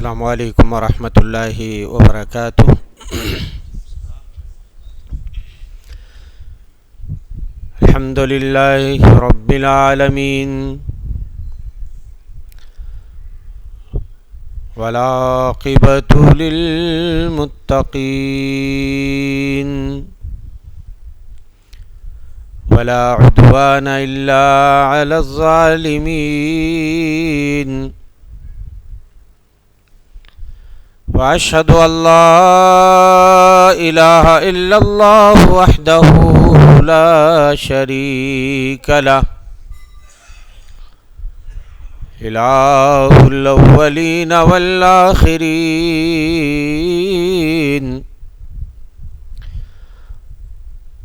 السلام علیکم ورحمۃ اللہ وبرکاتہ۔ الحمد للہ رب العالمین والعاقبۃ للمتقین ولا عدوان الا علی الظالمین واشهد ان لا الہ الا اللہ وحدہ لا شریک لہ الہ الاولین والآخرین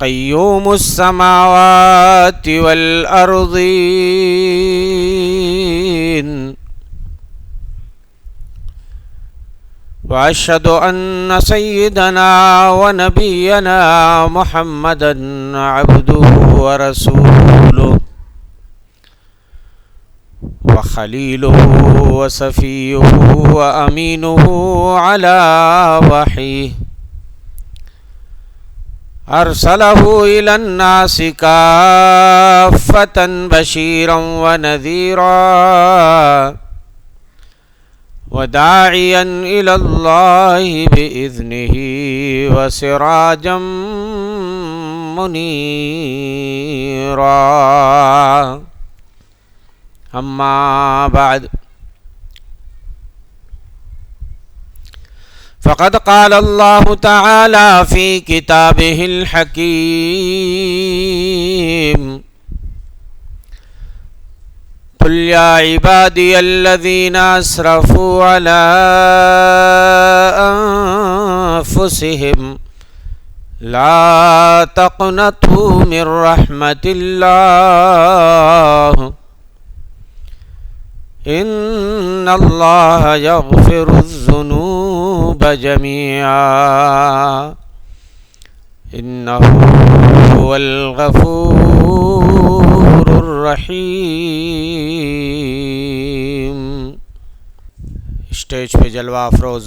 قیوم السماوات والارضین واشهد ان سیدنا ونبینا محمدا عبدہ ورسولہ وخلیلہ وصفیہ وامینہ علی وحیہ ارسلہ الی الناس کافۃ بشیرا ونذیرا وداعیا الی اللہ بإذنہ وسراجا منیرا اما بعد فقد قال اللہ تعالی فی کتابہ الحکیم قل یا عبادی الذین اسرفوا علی انفسہم لا تقنطوا من رحمت اللہ ان اللہ یغفر الذنوب جميعا انہ هو الغفور الرحیم۔ اسٹیج پہ جلوہ افروز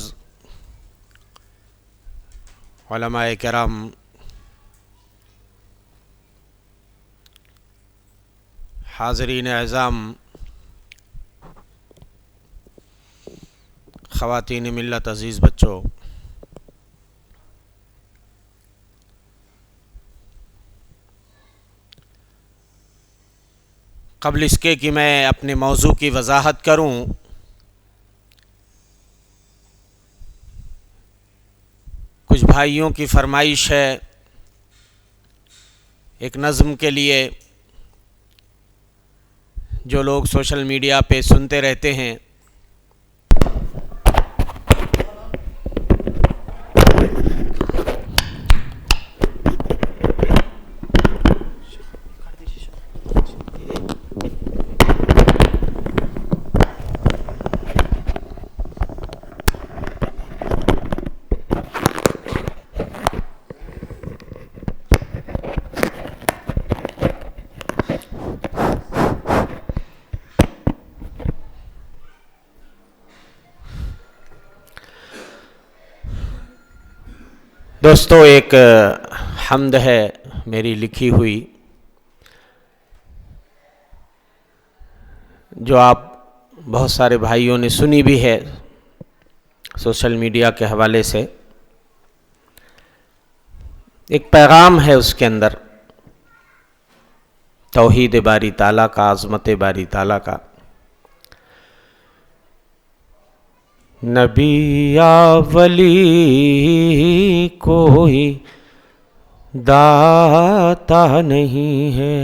علماء کرام، حاضرین اعظام، خواتین ملت، عزیز بچوں، قبل اس کے کہ میں اپنے موضوع کی وضاحت کروں، کچھ بھائیوں کی فرمائش ہے ایک نظم کے لیے جو لوگ سوشل میڈیا پہ سنتے رہتے ہیں۔ دوستو، ایک حمد ہے میری لکھی ہوئی جو آپ بہت سارے بھائیوں نے سنی بھی ہے سوشل میڈیا کے حوالے سے۔ ایک پیغام ہے اس کے اندر توحید باری تعالیٰ کا، عظمت باری تعالیٰ کا۔ نبی یا ولی کوئی داتا نہیں ہے،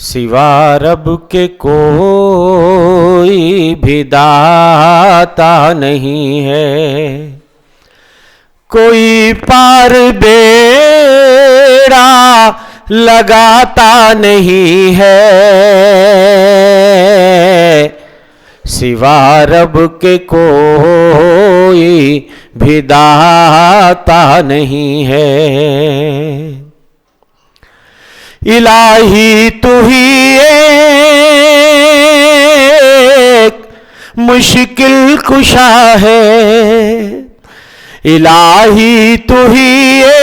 سوا رب کے کوئی بھی داتا نہیں ہے، کوئی پار بیڑا لگاتا نہیں ہے، سوا رب کے کوئی بھی داتا نہیں ہے۔ الہی تو ہی ایک مشکل کشا ہے، الہی تو ہی ایک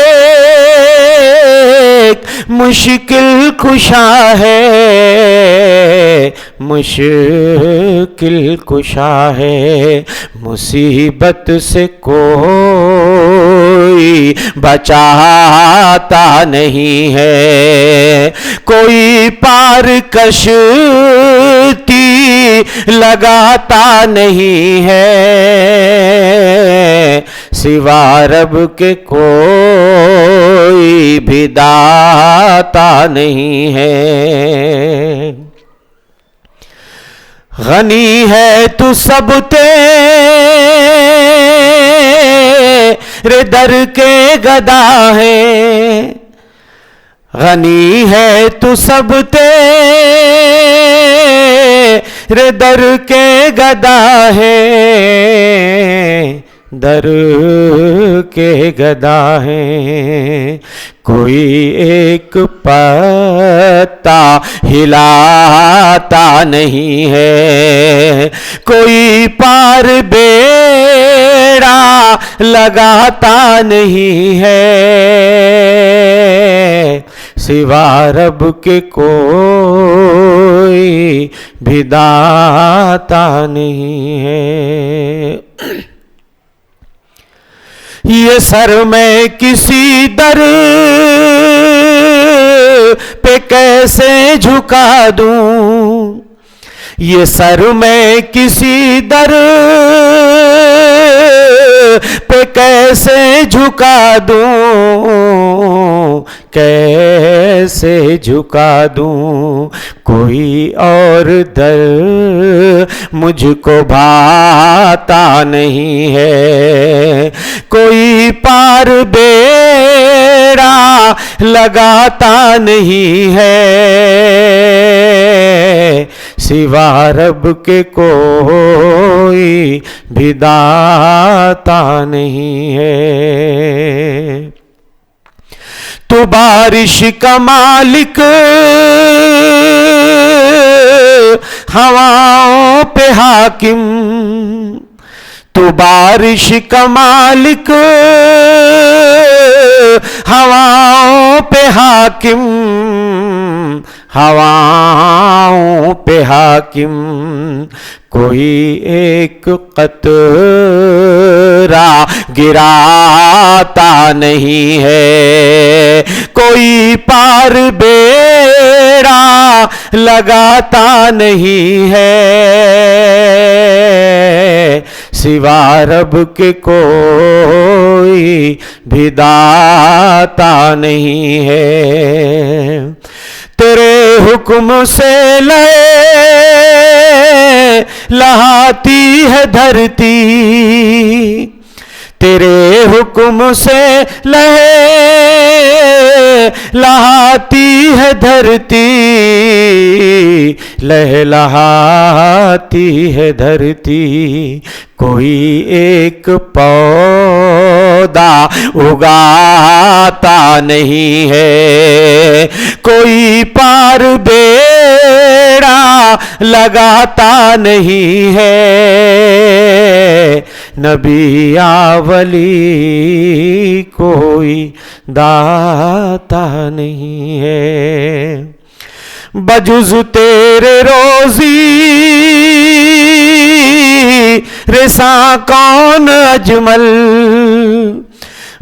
مشکل کشا ہے، مشکل کشا ہے، مصیبت سے کوئی بچاتا نہیں ہے، کوئی پار کشتی لگاتا نہیں ہے، سوا رب کے کوئی بھی داتا نہیں ہے۔ غنی ہے تو سب تیرے در کے گدا ہے، غنی ہے تو سب تیرے در کے گدا ہے، در کے گدا ہے، کوئی ایک پتا ہلاتا نہیں ہے، کوئی پار بیڑا لگاتا نہیں ہے، سوا رب کے کوئی بھی داتا نہیں ہے۔ یہ سر میں کسی در پہ کیسے جھکا دوں، یہ سر میں کسی در پہ کیسے جھکا دوں، کیسے جھکا دوں، کوئی اور در مجھ کو بھاتا نہیں ہے، کوئی پار بیڑا لگاتا نہیں ہے، سوا رب کے کوئی بھی داتا نہیں ہے۔ تو بارش کا مالک، ہواؤں پہ حاکم، تو بارش کا مالک، ہواؤں پہ حاکم، ہواؤں پہ حاکم، کوئی ایک قطرہ گراتا نہیں ہے، کوئی پار بیڑا لگاتا نہیں ہے، سوا رب کے کوئی بھی داتا نہیں ہے۔ تیرے حکم سے لہاتی ہے دھرتی، تیرے حکم سے لہاتی ہے دھرتی، لہلاتی ہے دھرتی، کوئی ایک پودا اگاتا نہیں ہے، کوئی پار بیڑا لگاتا نہیں ہے، نبی یا ولی کوئی داتا نہیں ہے، بجز تیرے روزی رساں کون اجمل،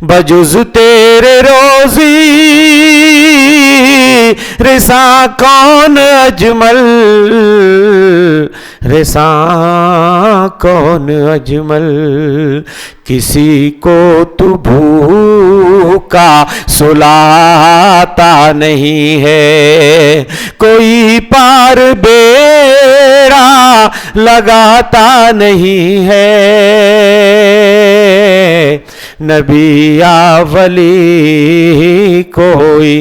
بجز تیرے روزی رساں کون اجمل، رساں کون اجمل، کسی کو تو بھوکا سلاتا نہیں ہے، کوئی پار بیڑا لگاتا نہیں ہے، نبی یا ولی کوئی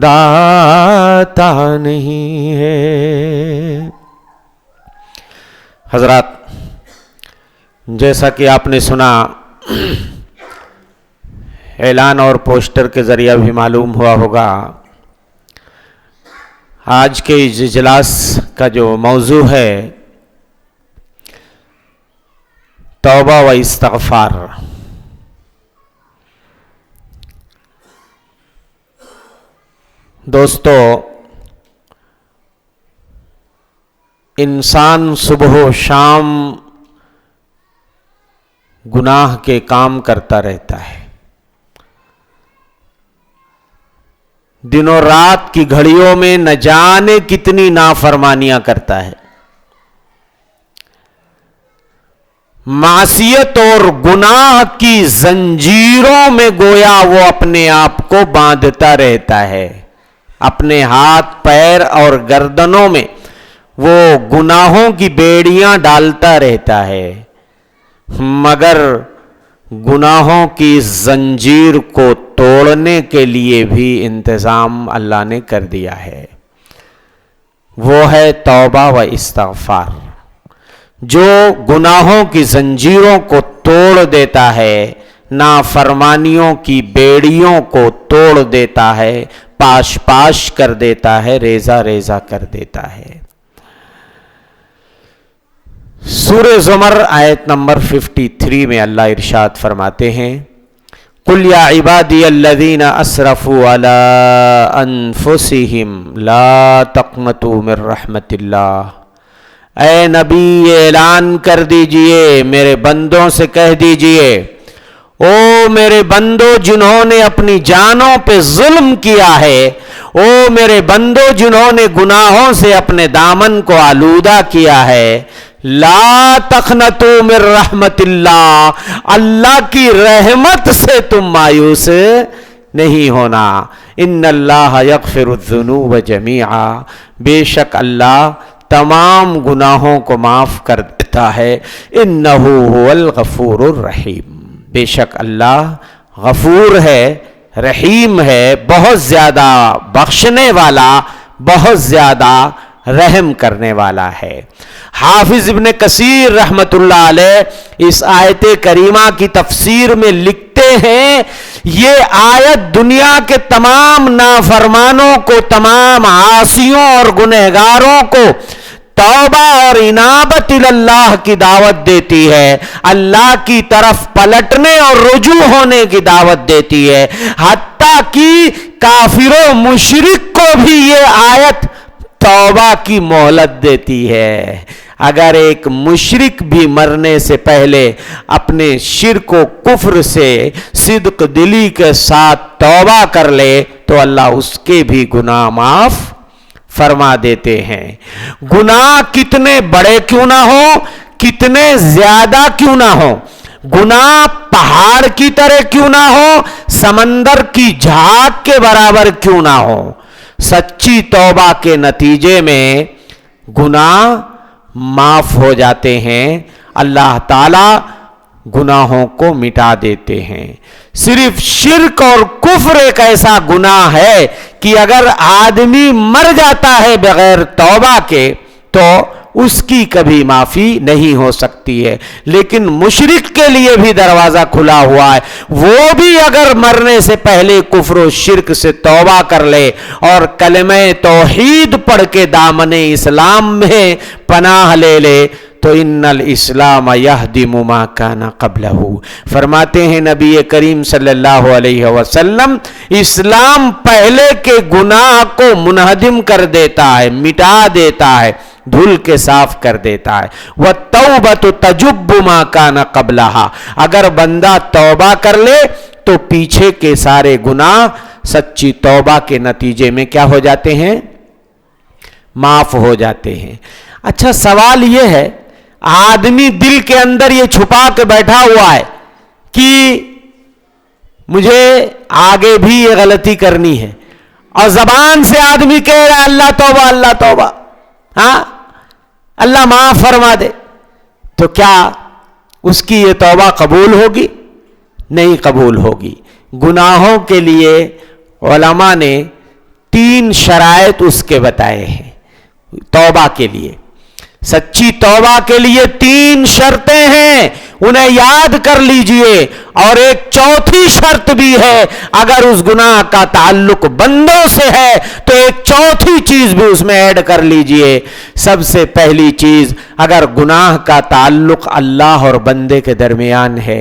داتا نہیں ہے۔ حضرات، جیسا کہ آپ نے سنا، اعلان اور پوسٹر کے ذریعہ بھی معلوم ہوا ہوگا، آج کے اجلاس کا جو موضوع ہے توبہ و استغفار. دوستو، انسان صبح و شام گناہ کے کام کرتا رہتا ہے. دنوں رات کی گھڑیوں میں نہ جانے کتنی نافرمانیاں کرتا ہے. معصیت اور گناہ کی زنجیروں میں گویا وہ اپنے آپ کو باندھتا رہتا ہے. اپنے ہاتھ پیر اور گردنوں میں وہ گناہوں کی بیڑیاں ڈالتا رہتا ہے، مگر گناہوں کی زنجیر کو توڑنے کے لیے بھی انتظام اللہ نے کر دیا ہے. وہ ہے توبہ و استغفار، جو گناہوں کی زنجیروں کو توڑ دیتا ہے، نافرمانیوں کی بیڑیوں کو توڑ دیتا ہے، پاش پاش کر دیتا ہے، ریزہ ریزہ کر دیتا ہے. سورہ زمر آیت نمبر 53 میں اللہ ارشاد فرماتے ہیں، قُلْ يَا عِبَادِيَ الَّذِينَ أَسْرَفُوا عَلَىٰ أَنفُسِهِمْ لَا تَقْنَطُوا مِن رَحْمَتِ اللَّهِ. اے نبی اعلان کر دیجئے، میرے بندوں سے کہہ دیجئے، او میرے بندوں جنہوں نے اپنی جانوں پہ ظلم کیا ہے، او میرے بندوں جنہوں نے گناہوں سے اپنے دامن کو آلودہ کیا ہے، لا تقنطوا من رحمت اللہ، اللہ کی رحمت سے تم مایوس نہیں ہونا. ان اللہ یغفر الذنوب جمیعا، بے شک اللہ تمام گناہوں کو معاف کر دیتا ہے. انہ هو الغفور الرحیم، بے شک اللہ غفور ہے، رحیم ہے، بہت زیادہ بخشنے والا، بہت زیادہ رحم کرنے والا ہے. حافظ ابن کثیر رحمت اللہ علیہ اس آیت کریمہ کی تفسیر میں لکھتے ہیں، یہ آیت دنیا کے تمام نافرمانوں کو، تمام عاصیوں اور گنہگاروں کو توبہ اور انابت اللہ کی دعوت دیتی ہے، اللہ کی طرف پلٹنے اور رجوع ہونے کی دعوت دیتی ہے. حتیٰ کہ کافر و مشرک کو بھی یہ آیت توبہ کی مہلت دیتی ہے. اگر ایک مشرک بھی مرنے سے پہلے اپنے شرک و کفر سے صدق دلی کے ساتھ توبہ کر لے تو اللہ اس کے بھی گناہ معاف فرما دیتے ہیں. گناہ کتنے بڑے کیوں نہ ہو، کتنے زیادہ کیوں نہ ہو، گناہ پہاڑ کی طرح کیوں نہ ہو، سمندر کی جھاگ کے برابر کیوں نہ ہو، سچی توبہ کے نتیجے میں گناہ معاف ہو جاتے ہیں. اللہ تعالی گناہوں کو مٹا دیتے ہیں. صرف شرک اور کفر ایک ایسا گناہ ہے کہ اگر آدمی مر جاتا ہے بغیر توبہ کے تو اس کی کبھی معافی نہیں ہو سکتی ہے. لیکن مشرک کے لیے بھی دروازہ کھلا ہوا ہے، وہ بھی اگر مرنے سے پہلے کفر و شرک سے توبہ کر لے اور کلمہ توحید پڑھ کے دامن اسلام میں پناہ لے لے تو ان الاسلام یہدم ما کان قبلہ. فرماتے ہیں نبی کریم صلی اللہ علیہ وسلم، اسلام پہلے کے گناہ کو منہدم کر دیتا ہے، مٹا دیتا ہے، دھل کے صاف کر دیتا ہے. وَالتَّوْبَةُ تَجُبُّ مَا كَانَ قَبْلَهَا، اگر بندہ توبہ کر لے تو پیچھے کے سارے گناہ سچی توبہ کے نتیجے میں کیا ہو جاتے ہیں؟ معاف ہو جاتے ہیں. اچھا سوال یہ ہے، آدمی دل کے اندر یہ چھپا کے بیٹھا ہوا ہے کہ مجھے آگے بھی یہ غلطی کرنی ہے، اور زبان سے آدمی کہہ رہا ہے اللہ توبہ اللہ توبہ، ہاں اللہ معاف فرما دے، تو کیا اس کی یہ توبہ قبول ہوگی؟ نہیں قبول ہوگی. گناہوں کے لیے علماء نے 3 شرائط اس کے بتائے ہیں. توبہ کے لیے، سچی توبہ کے لیے 3 شرطیں ہیں. انہیں یاد کر لیجئے. اور ایک چوتھی شرط بھی ہے, اگر اس گناہ کا تعلق بندوں سے ہے تو ایک چوتھی چیز بھی اس میں ایڈ کر لیجئے. سب سے پہلی چیز, اگر گناہ کا تعلق اللہ اور بندے کے درمیان ہے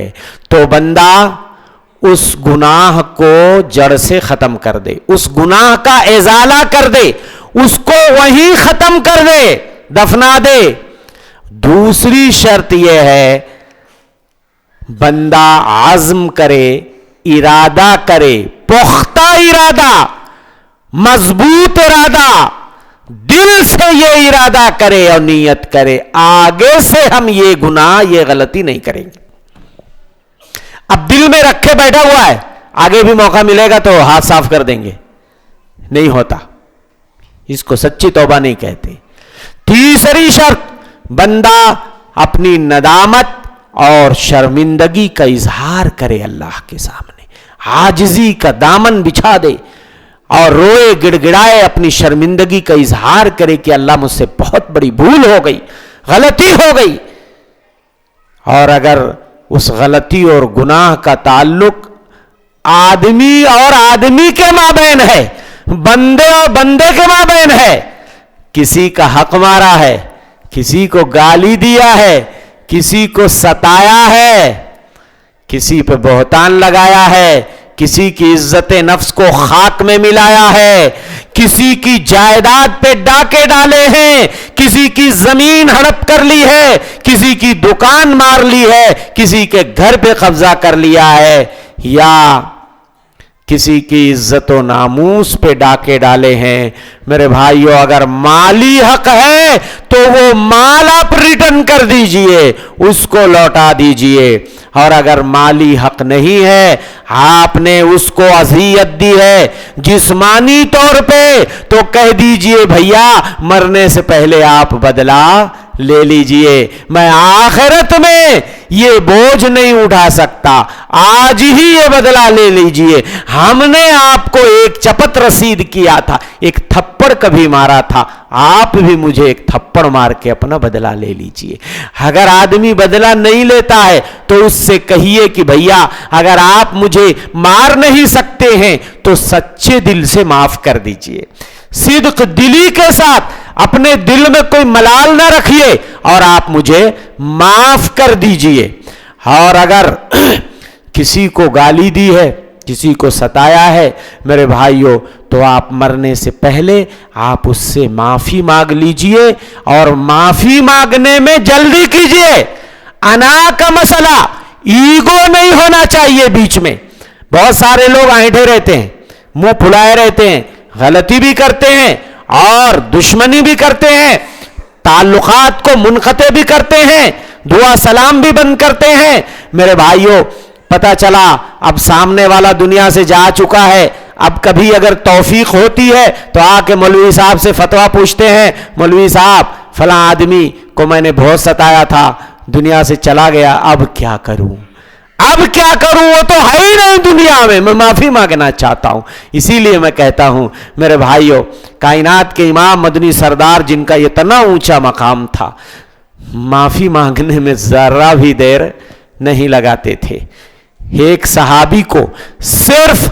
تو بندہ اس گناہ کو جڑ سے ختم کر دے, اس گناہ کا ازالہ کر دے, اس کو وہیں ختم کر دے, دفنا دے. دوسری شرط یہ ہے, بندہ عزم کرے, ارادہ کرے, پختہ ارادہ, مضبوط ارادہ, دل سے یہ ارادہ کرے اور نیت کرے, آگے سے ہم یہ گناہ, یہ غلطی نہیں کریں گے. اب دل میں رکھے بیٹھا ہوا ہے, آگے بھی موقع ملے گا تو ہاتھ صاف کر دیں گے, نہیں ہوتا, اس کو سچی توبہ نہیں کہتے. تیسری شرط, بندہ اپنی ندامت اور شرمندگی کا اظہار کرے اللہ کے سامنے, عاجزی کا دامن بچھا دے اور روئے گڑ گڑائے, اپنی شرمندگی کا اظہار کرے کہ اللہ مجھ سے بہت بڑی بھول ہو گئی, غلطی ہو گئی. اور اگر اس غلطی اور گناہ کا تعلق آدمی اور آدمی کے مابین ہے, بندے اور بندے کے مابین ہے, کسی کا حق مارا ہے, کسی کو گالی دیا ہے, کسی کو ستایا ہے, کسی پہ بہتان لگایا ہے, کسی کی عزت نفس کو خاک میں ملایا ہے, کسی کی جائیداد پہ ڈاکے ڈالے ہیں, کسی کی زمین ہڑپ کر لی ہے, کسی کی دکان مار لی ہے, کسی کے گھر پہ قبضہ کر لیا ہے, یا کسی کی عزت و ناموس پہ ڈاکے ڈالے ہیں. میرے بھائیو, اگر مالی حق ہے تو وہ مال آپ ریٹرن کر دیجئے, اس کو لوٹا دیجئے. اور اگر مالی حق نہیں ہے, آپ نے اس کو اذیت دی ہے جسمانی طور پہ, تو کہہ دیجئے بھیا مرنے سے پہلے آپ بدلہ لے لیجئے, میں آخرت میں یہ بوجھ نہیں اٹھا سکتا, آج ہی یہ بدلہ لے لیجئے. ہم نے آپ کو ایک چپت رسید کیا تھا, ایک تھپڑ کبھی مارا تھا, آپ بھی مجھے ایک تھپڑ مار کے اپنا بدلہ لے لیجئے. اگر آدمی بدلہ نہیں لیتا ہے تو اس سے کہیے کہ بھیا اگر آپ مجھے مار نہیں سکتے ہیں تو سچے دل سے معاف کر دیجئے, صدق دلی کے ساتھ اپنے دل میں کوئی ملال نہ رکھیے اور آپ مجھے معاف کر دیجئے. اور اگر کسی کو گالی دی ہے, کسی کو ستایا ہے, میرے بھائیوں, تو آپ مرنے سے پہلے آپ اس سے معافی مانگ لیجئے, اور معافی مانگنے میں جلدی کیجئے. انا کا مسئلہ, ایگو نہیں ہونا چاہیے بیچ میں. بہت سارے لوگ آئٹے رہتے ہیں, منہ پھلائے رہتے ہیں, غلطی بھی کرتے ہیں اور دشمنی بھی کرتے ہیں, تعلقات کو منقطع بھی کرتے ہیں, دعا سلام بھی بند کرتے ہیں. میرے بھائیوں, پتہ چلا اب سامنے والا دنیا سے جا چکا ہے, اب کبھی اگر توفیق ہوتی ہے تو آ کے مولوی صاحب سے فتویٰ پوچھتے ہیں, مولوی صاحب فلاں آدمی کو میں نے بہت ستایا تھا, دنیا سے چلا گیا, اب کیا کروں, اب کیا کروں, وہ تو ہے ہی نہیں دنیا میں معافی مانگنا چاہتا ہوں. اسی لیے میں کہتا ہوں میرے بھائیوں, کائنات کے امام مدنی سردار جن کا اتنا اونچا مقام تھا, معافی مانگنے میں ذرہ بھی دیر نہیں لگاتے تھے. ایک صحابی کو صرف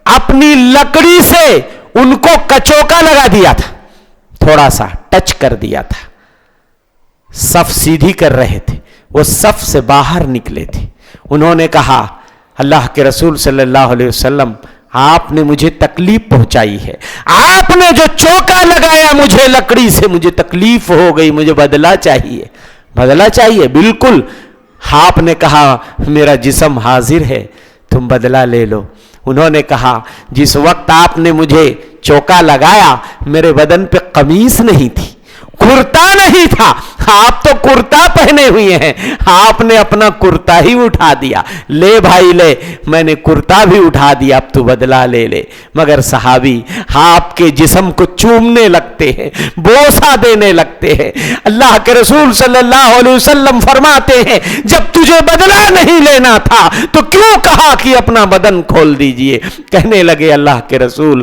اپنی لکڑی سے ان کو کچوکا لگا دیا تھا, تھوڑا سا ٹچ کر دیا تھا, صف سیدھی کر رہے تھے, وہ صف سے باہر نکلے تھے. انہوں نے کہا اللہ کے رسول صلی اللہ علیہ وسلم, آپ نے مجھے تکلیف پہنچائی ہے, آپ نے جو چوکا لگایا مجھے لکڑی سے, مجھے تکلیف ہو گئی, مجھے بدلہ چاہیے. بدلہ چاہیے, بالکل. آپ نے کہا میرا جسم حاضر ہے, تم بدلہ لے لو. انہوں نے کہا جس وقت آپ نے مجھے چوکا لگایا میرے بدن پہ قمیص نہیں تھی, کرتا نہیں تھا, آپ تو کرتا پہنے ہوئے ہیں, آپ نے اپنا کرتا ہی اٹھا دیا. لے بھائی لے, میں نے کرتا بھی اٹھا دیا, اب تو بدلہ لے لے. مگر صحابی آپ کے جسم کو چومنے لگتے ہیں, بوسہ دینے لگتے ہیں. اللہ کے رسول صلی اللہ علیہ وسلم فرماتے ہیں جب تجھے بدلہ نہیں لینا تھا تو کیوں کہا کہ اپنا بدن کھول دیجئے. کہنے لگے اللہ کے رسول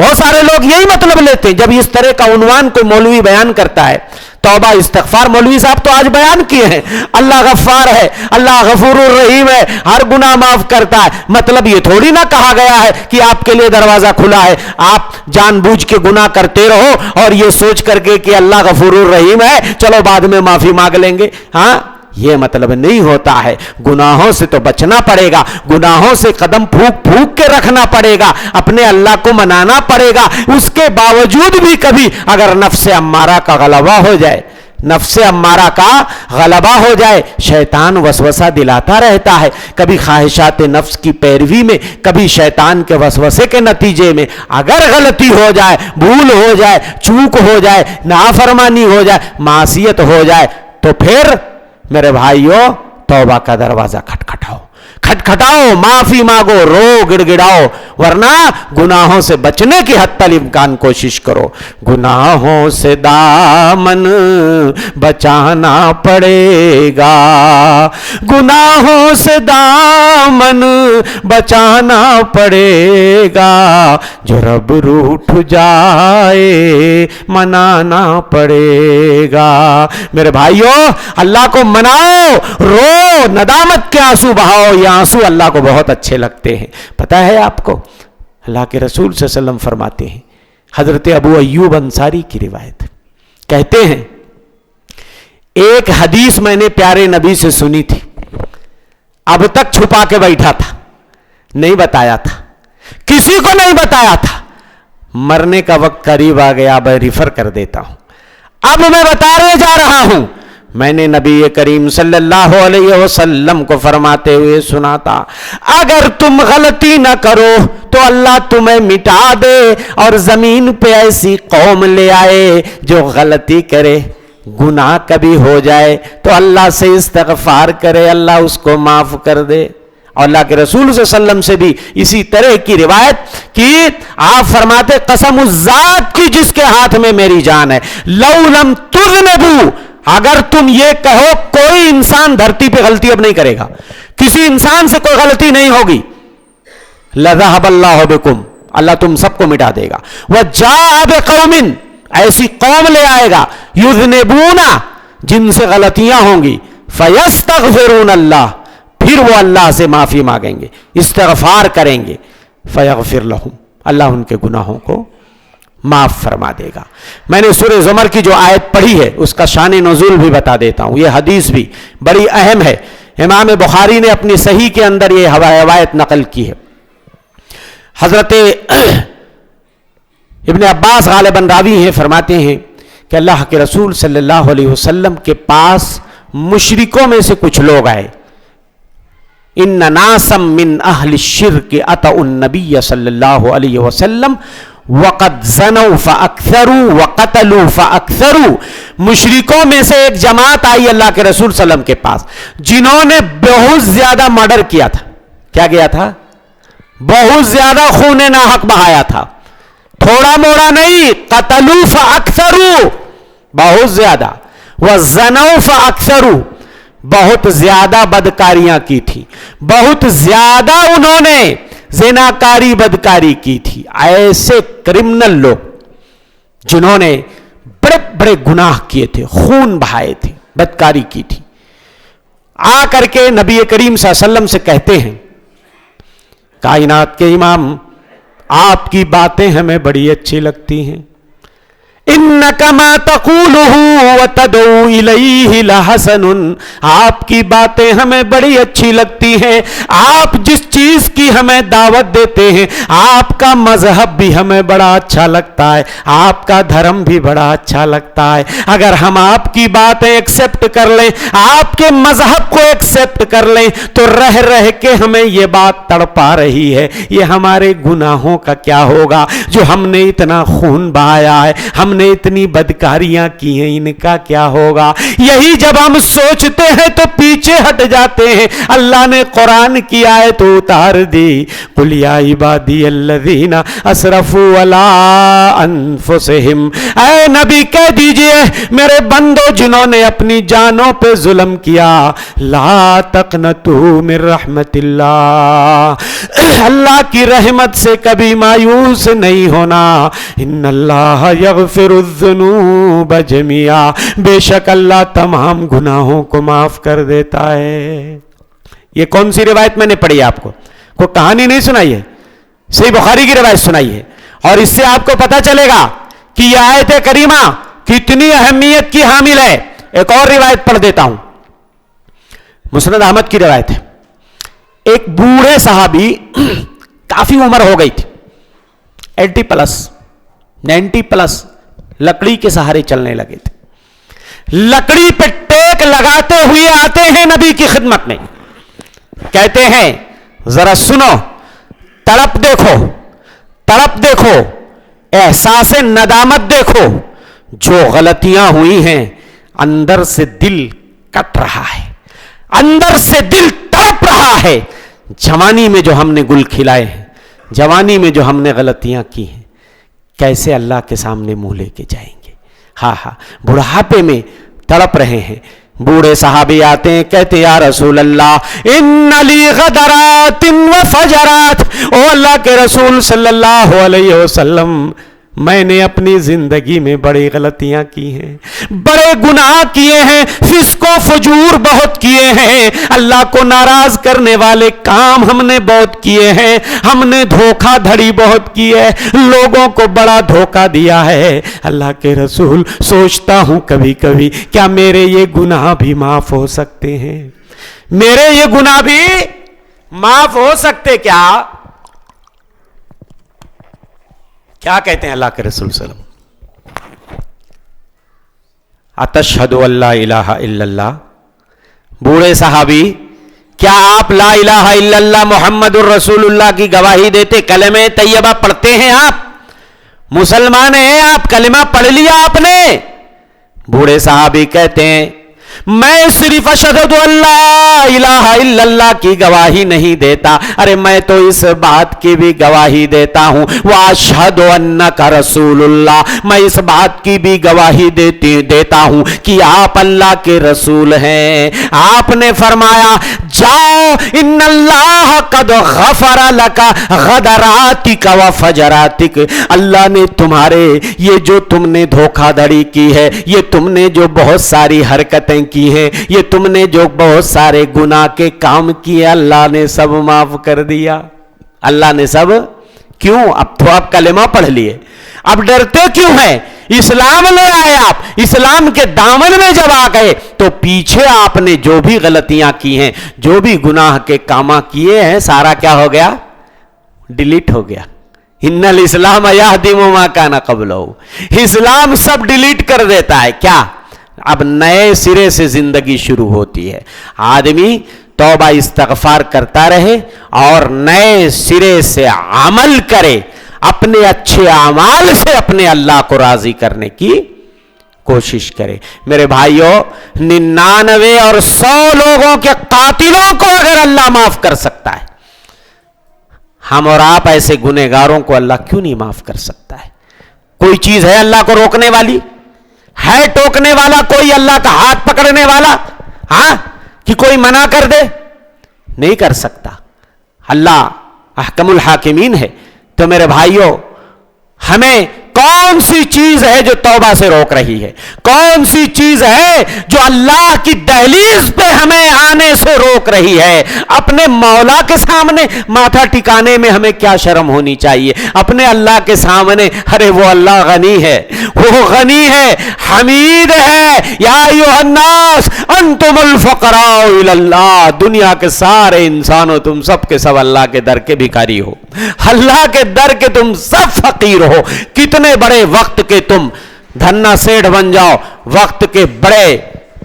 بہت سارے لوگ یہی مطلب لیتے ہیں جب اس طرح کا عنوان کوئی مولوی بیان کرتا ہے، توبہ استغفار. مولوی صاحب تو آج بیان کیے ہیں اللہ غفار ہے، اللہ غفور الرحیم ہے، ہر گناہ معاف کرتا ہے. مطلب یہ تھوڑی نہ کہا گیا ہے کہ آپ کے لیے دروازہ کھلا ہے، آپ جان بوجھ کے گناہ کرتے رہو اور یہ سوچ کر کے کہ اللہ غفور الرحیم ہے چلو بعد میں معافی مانگ لیں گے. ہاں، یہ مطلب نہیں ہوتا ہے. گناہوں سے تو بچنا پڑے گا، گناہوں سے قدم پھونک پھونک کے رکھنا پڑے گا، اپنے اللہ کو منانا پڑے گا. اس کے باوجود بھی کبھی اگر نفس امارہ کا غلبہ ہو جائے، نفس امارہ کا غلبہ ہو جائے، شیطان وسوسہ دلاتا رہتا ہے. کبھی خواہشات نفس کی پیروی میں، کبھی شیطان کے وسوسے کے نتیجے میں اگر غلطی ہو جائے، بھول ہو جائے، چوک ہو جائے، نافرمانی ہو جائے، معصیت ہو جائے، تو پھر میرے بھائیوں توبہ کا دروازہ کھٹکھٹاؤ، کھٹکھٹاؤ، معافی مانگو، رو گڑ گڑاؤ، ورنہ گناہوں سے بچنے کی حتی الامکان کوشش کرو. گناہوں سے دامن بچانا پڑے گا، گناہوں سے دامن بچانا پڑے گا، جو رب روٹھ جائے منانا پڑے گا. میرے بھائیوں اللہ کو مناؤ، رو، ندامت کے آنسو بہاؤ. یہ آنسو اللہ کو بہت اچھے لگتے ہیں. پتہ ہے آپ کو اللہ کے رسول صلی اللہ علیہ وسلم فرماتے ہیں، حضرت ابو ایوب انصاری کی روایت کہتے ہیں ایک حدیث میں نے پیارے نبی سے سنی تھی، اب تک چھپا کے بیٹھا تھا، نہیں بتایا تھا، کسی کو نہیں بتایا تھا. مرنے کا وقت قریب آ گیا، اب ریفر کر دیتا ہوں، اب میں بتانے جا رہا ہوں. میں نے نبی کریم صلی اللہ علیہ وسلم کو فرماتے ہوئے سنا تھا، اگر تم غلطی نہ کرو تو اللہ تمہیں مٹا دے اور زمین پہ ایسی قوم لے آئے جو غلطی کرے، گناہ کبھی ہو جائے تو اللہ سے استغفار کرے، اللہ اس کو معاف کر دے. اور اللہ کے رسول صلی اللہ علیہ وسلم سے بھی اسی طرح کی روایت کی آپ فرماتے، قسم اس ذات کی جس کے ہاتھ میں میری جان ہے، لو لم تذنبوا، اگر تم یہ کہو کوئی انسان دھرتی پہ غلطی اب نہیں کرے گا، کسی انسان سے کوئی غلطی نہیں ہوگی، لذهب اللہ بکم، اللہ تم سب کو مٹا دے گا. وجاء بقوم، ایسی قوم لے آئے گا، یذنبون، جن سے غلطیاں ہوں گی، فیستغفرون اللہ، پھر وہ اللہ سے معافی مانگیں گے، استغفار کریں گے، فیغفر لہم، اللہ ان کے گناہوں کو معاف فرما دے گا. میں نے سورہ زمر کی جو آیت پڑھی ہے اس کا شان نزول بھی بتا دیتا ہوں، یہ حدیث بھی بڑی اہم ہے. امام بخاری نے اپنی صحیح کے اندر یہ روایت نقل کی ہے. حضرت ابن عباس غالباً راوی ہیں، فرماتے ہیں کہ اللہ کے رسول صلی اللہ علیہ وسلم کے پاس مشرکوں میں سے کچھ لوگ آئے. ان ناسا من اہل الشرک اتوا النبی صلی اللہ علیہ وسلم وقد زنوا فاکثروا وقتلوا فاکثروا، مشرکوں میں سے ایک جماعت آئی اللہ کے رسول صلی اللہ علیہ وسلم کے پاس جنہوں نے بہت زیادہ مرڈر کیا تھا. کیا کیا تھا؟ بہت زیادہ خون ناحق بہایا تھا، تھوڑا موڑا نہیں. قتلوا فاکثروا، بہت زیادہ، وزنوا فاکثروا، بہت زیادہ بدکاریاں کی تھی، بہت زیادہ انہوں نے زناکاری بدکاری کی تھی. ایسے کرمنل لوگ جنہوں نے بڑے بڑے گناہ کیے تھے، خون بہائے تھے، بدکاری کی تھی، آ کر کے نبی کریم صلی اللہ علیہ وسلم سے کہتے ہیں، کائنات کے امام آپ کی باتیں ہمیں بڑی اچھی لگتی ہیں، انک ما تقولہ وتدعو الیہ لحسن، آپ کی باتیں ہمیں بڑی اچھی لگتی ہیں، آپ جس چیز کی ہمیں دعوت دیتے ہیں، آپ کا مذہب بھی ہمیں بڑا اچھا لگتا ہے، آپ کا دھرم بھی بڑا اچھا لگتا ہے. اگر ہم آپ کی باتیں ایکسپٹ کر لیں، آپ کے مذہب کو ایکسپٹ کر لیں، تو رہ رہ کے ہمیں یہ بات تڑپا رہی ہے، یہ ہمارے گناہوں کا کیا ہوگا جو ہم نے اتنا خون بہایا ہے، ہم ہم نے اتنی بدکاریاں کی ہیں، انکا کیا ہوگا؟ یہی جب ہم سوچتے ہیں تو پیچھے ہٹ جاتے ہیں۔ اللہ نے قرآن کی آیت اتار دی، قل یا عبادی الذین اسرفوا علی انفسہم، اے نبی کہہ دیجئے میرے بندو جنہوں نے اپنی جانوں پہ ظلم کیا، لا تقنطوا من رحمت اللہ، اللہ کی رحمت سے کبھی مایوس نہیں ہونا، ان اللہ یغفر الذنوب جميعا، بے شک اللہ تمام گناہوں کو معاف کر دیتا ہے۔ یہ کون سی روایت میں نے پڑھی آپ کو؟ کوئی کہانی نہیں سنائی ہے، صحیح بخاری کی روایت سنائی ہے، اور اس سے آپ کو پتا چلے گا کہ یہ آیت کریمہ کتنی اہمیت کی حامل ہے۔ ایک اور روایت پڑھ دیتا ہوں، مسند احمد کی روایت ہے۔ ایک بوڑھے صحابی، کافی عمر ہو گئی تھی، 90 پلس، لکڑی کے سہارے چلنے لگے تھے، لکڑی پہ ٹیک لگاتے ہوئے آتے ہیں نبی کی خدمت میں، کہتے ہیں ذرا سنو، تڑپ دیکھو، احساس ندامت دیکھو، جو غلطیاں ہوئی ہیں اندر سے دل کٹ رہا ہے، اندر سے دل تڑپ رہا ہے، جوانی میں جو ہم نے گل کھلائے ہیں، جوانی میں جو ہم نے غلطیاں کی ہیں، کیسے اللہ کے سامنے منہ لے کے جائیں گے؟ ہاں بڑھاپے میں تڑپ رہے ہیں۔ بوڑھے صحابی آتے ہیں، کہتے یا رسول اللہ ان لی غدرات و فجرات، او اللہ کے رسول صلی اللہ علیہ وسلم، میں نے اپنی زندگی میں بڑی غلطیاں کی ہیں، بڑے گناہ کیے ہیں، فسق و فجور بہت کیے ہیں، اللہ کو ناراض کرنے والے کام ہم نے بہت کیے ہیں، ہم نے دھوکہ دھڑی بہت کی ہے، لوگوں کو بڑا دھوکہ دیا ہے۔ اللہ کے رسول سوچتا ہوں کبھی کبھی کیا میرے یہ گناہ بھی معاف ہو سکتے ہیں؟ میرے یہ گناہ بھی معاف ہو سکتے کیا کہتے ہیں اللہ کے رسول صلی اللہ علیہ وسلم؟ اتشہد ان لا الہ الا اللہ، بوڑھے صحابی کیا آپ لا الہ الا اللہ محمد الرسول اللہ کی گواہی دیتے؟ کلمہ طیبہ پڑھتے ہیں آپ؟ مسلمان ہیں آپ؟ کلمہ پڑھ لیا آپ نے؟ بوڑھے صحابی کہتے ہیں میں صرف اشہد ان لا الہ الا اللہ کی گواہی نہیں دیتا، ارے میں تو اس بات کی بھی گواہی دیتا ہوں، واشہد انک رسول اللہ، میں اس بات کی بھی گواہی دیتا ہوں کہ آپ اللہ کے رسول ہیں۔ آپ نے فرمایا جاؤ ان اللہ قد غفر لک غدراتک و فجراتک، اللہ نے تمہارے یہ جو تم نے دھوکہ دھڑی کی ہے، یہ تم نے جو بہت ساری حرکتیں کی ہیں، یہ تم نے جو بہت سارے گناہ کے کام کیے، اللہ نے سب معاف کر دیا۔ اللہ نے سب کیوں؟ اب تو آپ کلمہ پڑھ لیے، اب ڈرتے کیوں ہیں؟ اسلام لے آئے آپ، اسلام کے دامن میں جب آ گئے تو پیچھے آپ نے جو بھی غلطیاں کی ہیں، جو بھی گناہ کے کام کیے ہیں، سارا کیا ہو گیا؟ ڈیلیٹ ہو گیا۔ ان الاسلام یہدم ما کان قبلہ، اسلام سب ڈیلیٹ کر دیتا ہے۔ کیا؟ اب نئے سرے سے زندگی شروع ہوتی ہے۔ آدمی توبہ استغفار کرتا رہے اور نئے سرے سے عمل کرے، اپنے اچھے اعمال سے اپنے اللہ کو راضی کرنے کی کوشش کرے۔ میرے بھائیوں، 99 اور 100 لوگوں کے قاتلوں کو اگر اللہ معاف کر سکتا ہے، ہم اور آپ ایسے گنہگاروں کو اللہ کیوں نہیں معاف کر سکتا ہے؟ کوئی چیز ہے اللہ کو روکنے والی؟ ہے ٹوکنے والا کوئی اللہ کا ہاتھ پکڑنے والا؟ ہاں کہ کوئی منع کر دے؟ نہیں کر سکتا۔ اللہ احکم الحاکمین ہے۔ تو میرے بھائیوں، ہمیں کون سی چیز ہے جو توبہ سے روک رہی ہے؟ کون سی چیز ہے جو اللہ کی دہلیز پہ ہمیں آنے سے روک رہی ہے؟ اپنے مولا کے سامنے ماتھا ٹکانے میں ہمیں کیا شرم ہونی چاہیے؟ اپنے اللہ کے سامنے، ارے وہ اللہ غنی ہے، وہ غنی ہے، حمید ہے۔ یا ایھا الناس انتم الفقراء الی اللہ، دنیا کے سارے انسانوں تم سب کے سب اللہ کے در کے بھکاری ہو، اللہ کے در کے تم سب فقیر ہو۔ کتنے بڑے وقت کے تم دھنا سیٹھ بن جاؤ، وقت کے بڑے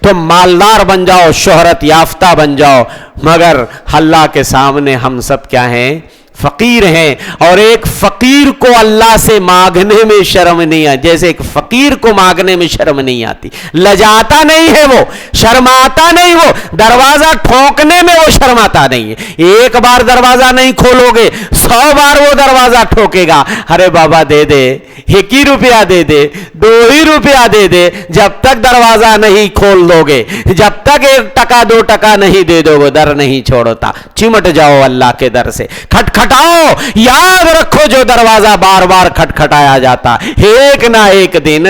تم مالدار بن جاؤ، شہرت یافتہ بن جاؤ، مگر اللہ کے سامنے ہم سب کیا ہیں؟ فقیر ہیں، اور ایک فقیر کو اللہ سے مانگنے میں شرم نہیں آتی، جیسے ایک فقیر کو مانگنے میں شرم نہیں آتی، لجاتا نہیں ہے وہ، شرماتا نہیں، وہ دروازہ ٹھوکنے میں وہ شرماتا نہیں ہے۔ ایک بار دروازہ نہیں کھولو گے 100 بار وہ دروازہ ٹھوکے گا، ارے بابا دے دے، 1 ہی روپیہ دے دے، 2 ہی روپیہ دے دے، جب تک دروازہ نہیں کھول دو گے، جب تک 1 ٹکا 2 ٹکا نہیں دے دو گے، در نہیں چھوڑتا، چمٹ جاؤ اللہ کے در سے، کھٹکھٹاؤ، یاد رکھو جو دروازہ بار بار کھٹکھٹایا جاتا ایک نہ ایک دن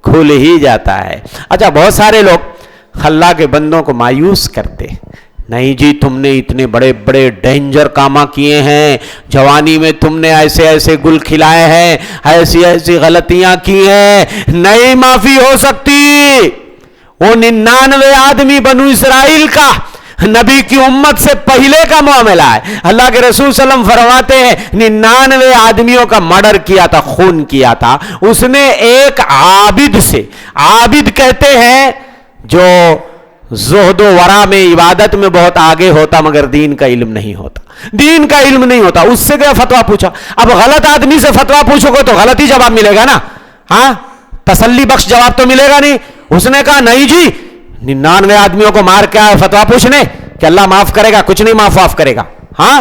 کھل ہی جاتا ہے۔ اچھا، بہت سارے لوگ اللہ کے بندوں کو مایوس کرتے، نہیں جی تم نے اتنے بڑے بڑے ڈینجر کامہ کیے ہیں، جوانی میں تم نے ایسے ایسے گل کھلائے ہیں، ایسی ایسی غلطیاں کی ہیں، نہیں معافی ہو سکتی۔ وہ 99 آدمی بنو اسرائیل کا نبی کی امت سے پہلے کا معاملہ ہے۔ اللہ کے رسول صلی اللہ علیہ وسلم فرماتے ہیں 99 آدمیوں کا مرڈر کیا تھا، خون کیا تھا، اس نے ایک عابد سے، عابد کہتے ہیں جو زہد و ورع میں، عبادت میں بہت آگے ہوتا مگر دین کا علم نہیں ہوتا، دین کا علم نہیں ہوتا، اس سے کیا فتویٰ پوچھا؟ اب غلط آدمی سے فتویٰ پوچھو گے تو غلط ہی جواب ملے گا نا، ہاں تسلی بخش جواب تو ملے گا نہیں۔ اس نے کہا نہیں جی 99 آدمیوں کو مار کے آئے فتویٰ پوچھنے کہ اللہ معاف کرے گا، کچھ نہیں معاف کرے گا، ہاں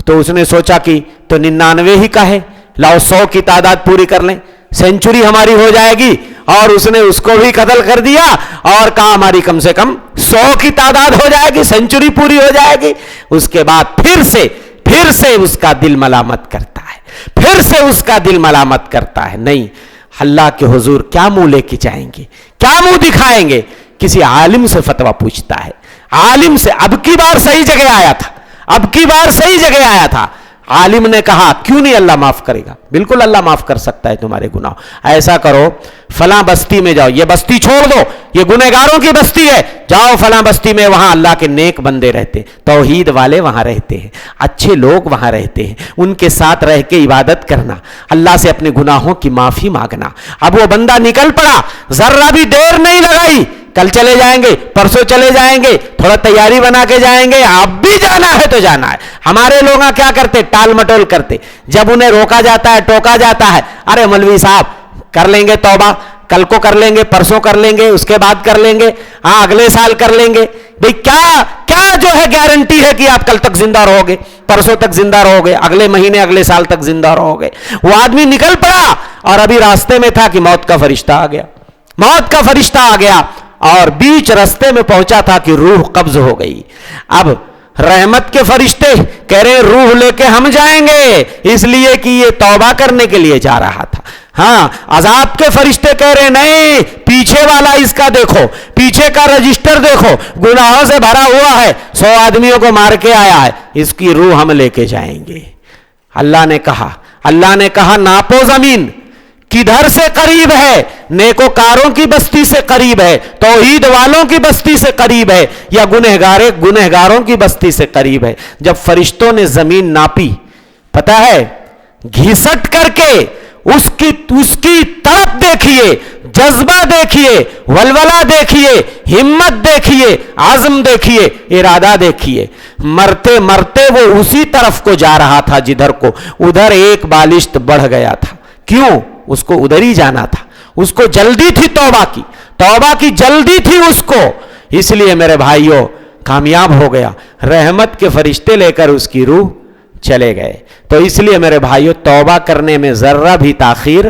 تو اس نے سوچا کہ تو 99 ہی کا ہے، لاؤ 100 کی تعداد پوری کر لیں، سینچری ہماری ہو جائے گی، اور اس نے اس کو بھی قتل کر دیا اور کہا ہماری کم سے کم 100 کی تعداد ہو جائے گی، سینچری پوری ہو جائے گی۔ اس کے بعد پھر سے اس کا دل ملامت کرتا ہے، پھر سے اس کا دل ملامت کرتا ہے، نہیں اللہ کے حضور کیا منہ لے کے جائیں گے، کیا منہ دکھائیں گے؟ کسی عالم سے فتویٰ پوچھتا ہے، عالم سے، اب کی بار صحیح جگہ آیا تھا، اب کی بار صحیح جگہ آیا تھا، عالم نے کہا کیوں نہیں اللہ معاف کرے گا؟ بالکل اللہ معاف کر سکتا ہے تمہارے گناہ، ایسا کرو فلاں بستی میں جاؤ، یہ بستی چھوڑ دو، یہ گنہگاروں کی بستی ہے، جاؤ فلاں بستی میں، وہاں اللہ کے نیک بندے رہتے، توحید والے وہاں رہتے ہیں، اچھے لوگ وہاں رہتے ہیں، ان کے ساتھ رہ کے عبادت کرنا، اللہ سے اپنے گناہوں کی معافی مانگنا۔ اب وہ بندہ نکل پڑا، ذرہ بھی دیر نہیں لگائی، کل چلے جائیں گے، پرسوں چلے جائیں گے، تھوڑا تیاری بنا کے جائیں گے، اب بھی جانا ہے تو جانا ہے۔ ہمارے لوگ کیا کرتے؟ ٹال مٹول کرتے، جب انہیں روکا جاتا ہے، ٹوکا جاتا ہے، ارے مولوی صاحب کر لیں گے توبہ، کل کو کر لیں گے، پرسوں کر لیں گے، اس کے بعد کر لیں گے، ہاں اگلے سال کر لیں گے۔ بھئی کیا جو ہے گارنٹی ہے کہ آپ کل تک زندہ رہو گے، پرسوں تک زندہ رہو گے، اگلے مہینے اگلے سال تک زندہ رہو گے؟ وہ آدمی نکل پڑا اور ابھی راستے میں تھا کہ موت کا فرشتہ آ گیا، موت کا فرشتہ آ گیا، اور بیچ رستے میں پہنچا تھا کہ روح قبض ہو گئی۔ اب رحمت کے فرشتے کہہ رہے روح لے کے ہم جائیں گے، اس لیے کہ یہ توبہ کرنے کے لیے جا رہا تھا، ہاں عذاب کے فرشتے کہہ رہے نہیں، پیچھے والا اس کا دیکھو، پیچھے کا رجسٹر دیکھو، گناہوں سے بھرا ہوا ہے، 100 آدمیوں کو مار کے آیا ہے، اس کی روح ہم لے کے جائیں گے۔ اللہ نے کہا ناپو زمین کدھر سے قریب ہے، نیکوکاروں کی بستی سے قریب ہے، توحید والوں کی بستی سے قریب ہے، یا گنہگاروں کی بستی سے قریب ہے؟ جب فرشتوں نے زمین ناپی، پتہ ہے گھسٹ کر کے اس کی طرف دیکھیے، جذبہ دیکھیے، ولولہ دیکھیے، ہمت دیکھیے، عزم دیکھیے، ارادہ دیکھیے، مرتے مرتے وہ اسی طرف کو جا رہا تھا جدھر کو، ادھر ایک بالشت بڑھ گیا تھا۔ کیوں؟ اس کو ادھر ہی جانا تھا، اس کو جلدی تھی، توبہ کی جلدی تھی اس کو، اس لیے میرے بھائیوں کامیاب ہو گیا، رحمت کے فرشتے لے کر اس کی روح چلے گئے۔ تو اس لیے میرے بھائیوں توبہ کرنے میں ذرہ بھی تاخیر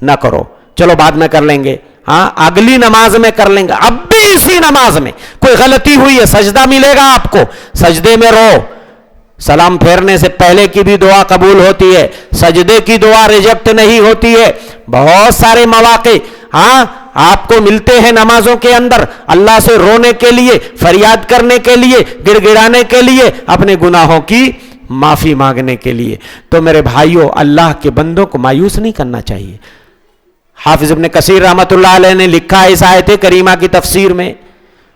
نہ کرو، چلو بعد میں کر لیں گے، ہاں اگلی نماز میں کر لیں گے، اب بھی اسی نماز میں کوئی غلطی ہوئی ہے، سجدہ ملے گا آپ کو، سجدے میں رو، سلام پھیرنے سے پہلے کی بھی دعا قبول ہوتی ہے، سجدے کی دعا ریجیکٹ نہیں ہوتی ہے۔ بہت سارے مواقع ہاں آپ کو ملتے ہیں نمازوں کے اندر، اللہ سے رونے کے لیے، فریاد کرنے کے لیے، گڑ گڑانے کے لیے، اپنے گناہوں کی معافی مانگنے کے لیے۔ تو میرے بھائیوں اللہ کے بندوں کو مایوس نہیں کرنا چاہیے۔ حافظ ابن کثیر رحمۃ اللہ علیہ نے لکھا ہے اس آیت کریمہ کی تفسیر میں،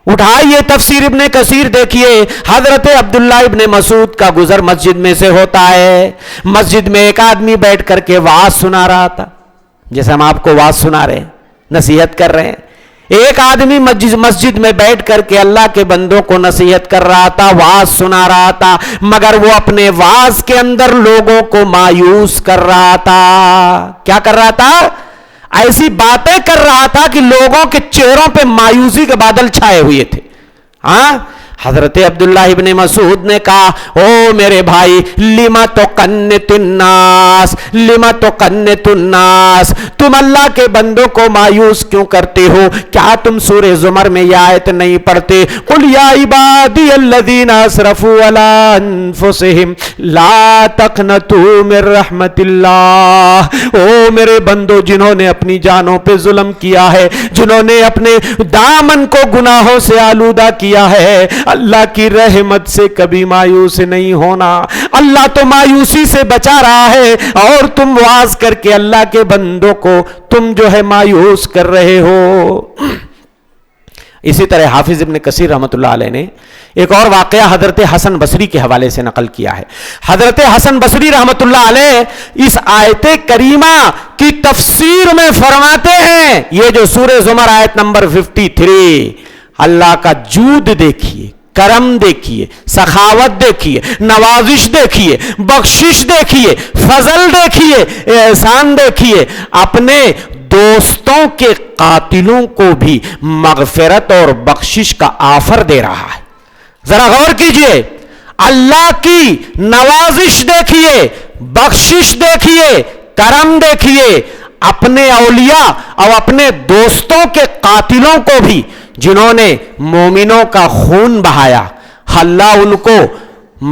اٹھائیے تفسیر ابن کثیر دیکھیے، حضرت عبداللہ ابن مسعود کا گزر مسجد میں سے ہوتا ہے، مسجد میں ایک آدمی بیٹھ کر کے وعظ سنا رہا تھا، جیسے ہم آپ کو وعظ سنا رہے ہیں، نصیحت کر رہے ہیں، ایک آدمی مسجد میں بیٹھ کر کے اللہ کے بندوں کو نصیحت کر رہا تھا، واعظ سنا رہا تھا، مگر وہ اپنے واعظ کے اندر لوگوں کو مایوس کر رہا تھا۔ کیا کر رہا تھا؟ ایسی باتیں کر رہا تھا کہ لوگوں کے چہروں پہ مایوسی کے بادل چھائے ہوئے تھے۔ ہاں، حضرت عبداللہ ابن مسعود نے کہا، او میرے بھائی، لما تقنط الناس، لما تقنط الناس، تم اللہ کے بندوں کو مایوس کیوں کرتے ہو؟ کیا تم سورہ زمر میں یہ آیت نہیں پڑھتے؟ قل یا عبادی الذین اسرفوا علی انفسہم لا تقنطوا من رحمت اللہ، او میرے بندو جنہوں نے اپنی جانوں پہ ظلم کیا ہے، جنہوں نے اپنے دامن کو گناہوں سے آلودہ کیا ہے، اللہ کی رحمت سے کبھی مایوس نہیں ہونا۔ اللہ تو مایوسی سے بچا رہا ہے اور تم واعظ کر کے اللہ کے بندوں کو تم جو ہے مایوس کر رہے ہو۔ اسی طرح حافظ ابن کثیر رحمۃ اللہ علیہ نے ایک اور واقعہ حضرت حسن بصری کے حوالے سے نقل کیا ہے۔ حضرت حسن بصری رحمۃ اللہ علیہ اس آیت کریمہ کی تفسیر میں فرماتے ہیں، یہ جو سورہ زمر آیت نمبر 53، اللہ کا جود دیکھیے، کرم دیکھیے، سخاوت دیکھیے، نوازش دیکھیے، بخشش دیکھیے، فضل دیکھیے، احسان دیکھیے، اپنے دوستوں کے قاتلوں کو بھی مغفرت اور بخشش کا آفر دے رہا ہے۔ ذرا غور کیجئے، اللہ کی نوازش دیکھیے، بخشش دیکھیے، کرم دیکھیے، اپنے اولیاء اور اپنے دوستوں کے قاتلوں کو بھی جنہوں نے مومنوں کا خون بہایا، اللہ ان کو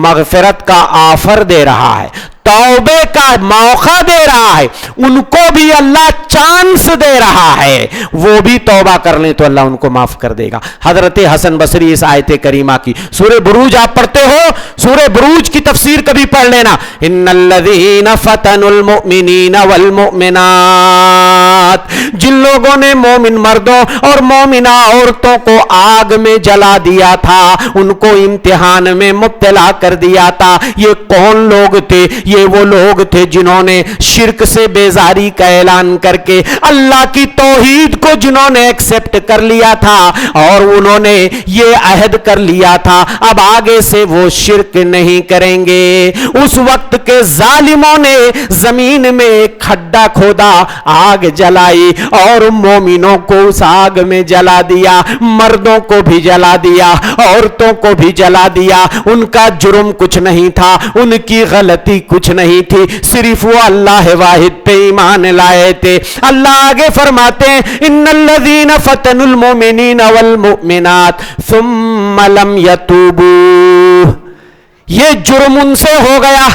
مغفرت کا آفر دے رہا ہے، توبے کا موقع دے رہا ہے، ان کو بھی اللہ چانس دے رہا ہے، وہ بھی توبہ کر لیں تو اللہ ان کو معاف کر دے گا۔ حضرت حسن بصری اس آیت کریمہ کی، سورہ بروج آپ پڑھتے ہو، سورہ بروج کی تفسیر کبھی پڑھ لینا، ان الذین فتنوا المؤمنین والمؤمنات، جن لوگوں نے مومن مردوں اور مومنہ عورتوں کو آگ میں جلا دیا تھا، ان کو امتحان میں مبتلا کر دیا تھا۔ یہ کون لوگ تھے؟ یہ وہ لوگ تھے جنہوں نے شرک سے بیزاری کا اعلان کر کے اللہ کی توحید کو جنہوں نے ایکسپٹ کر لیا تھا، اور انہوں نے یہ عہد کر لیا تھا اب آگے سے وہ شرک نہیں کریں گے۔ اس وقت کے ظالموں نے زمین میں ایک کھڈا کھودا، آگ جلائی اور مومنوں کو اس آگ میں جلا دیا، مردوں کو بھی جلا دیا، عورتوں کو بھی جلا دیا۔ ان کا جرم کچھ نہیں تھا، ان کی غلطی کچھ نہیں تھی، صرف وہ اللہ واحد پہ ایمان لائے تھے۔ اللہ آگے فرماتے ہیں، ان الذین فتنوا المؤمنین والمؤمنات ثم لم یتوبوا، یہ جرم ان سے ہو گیا،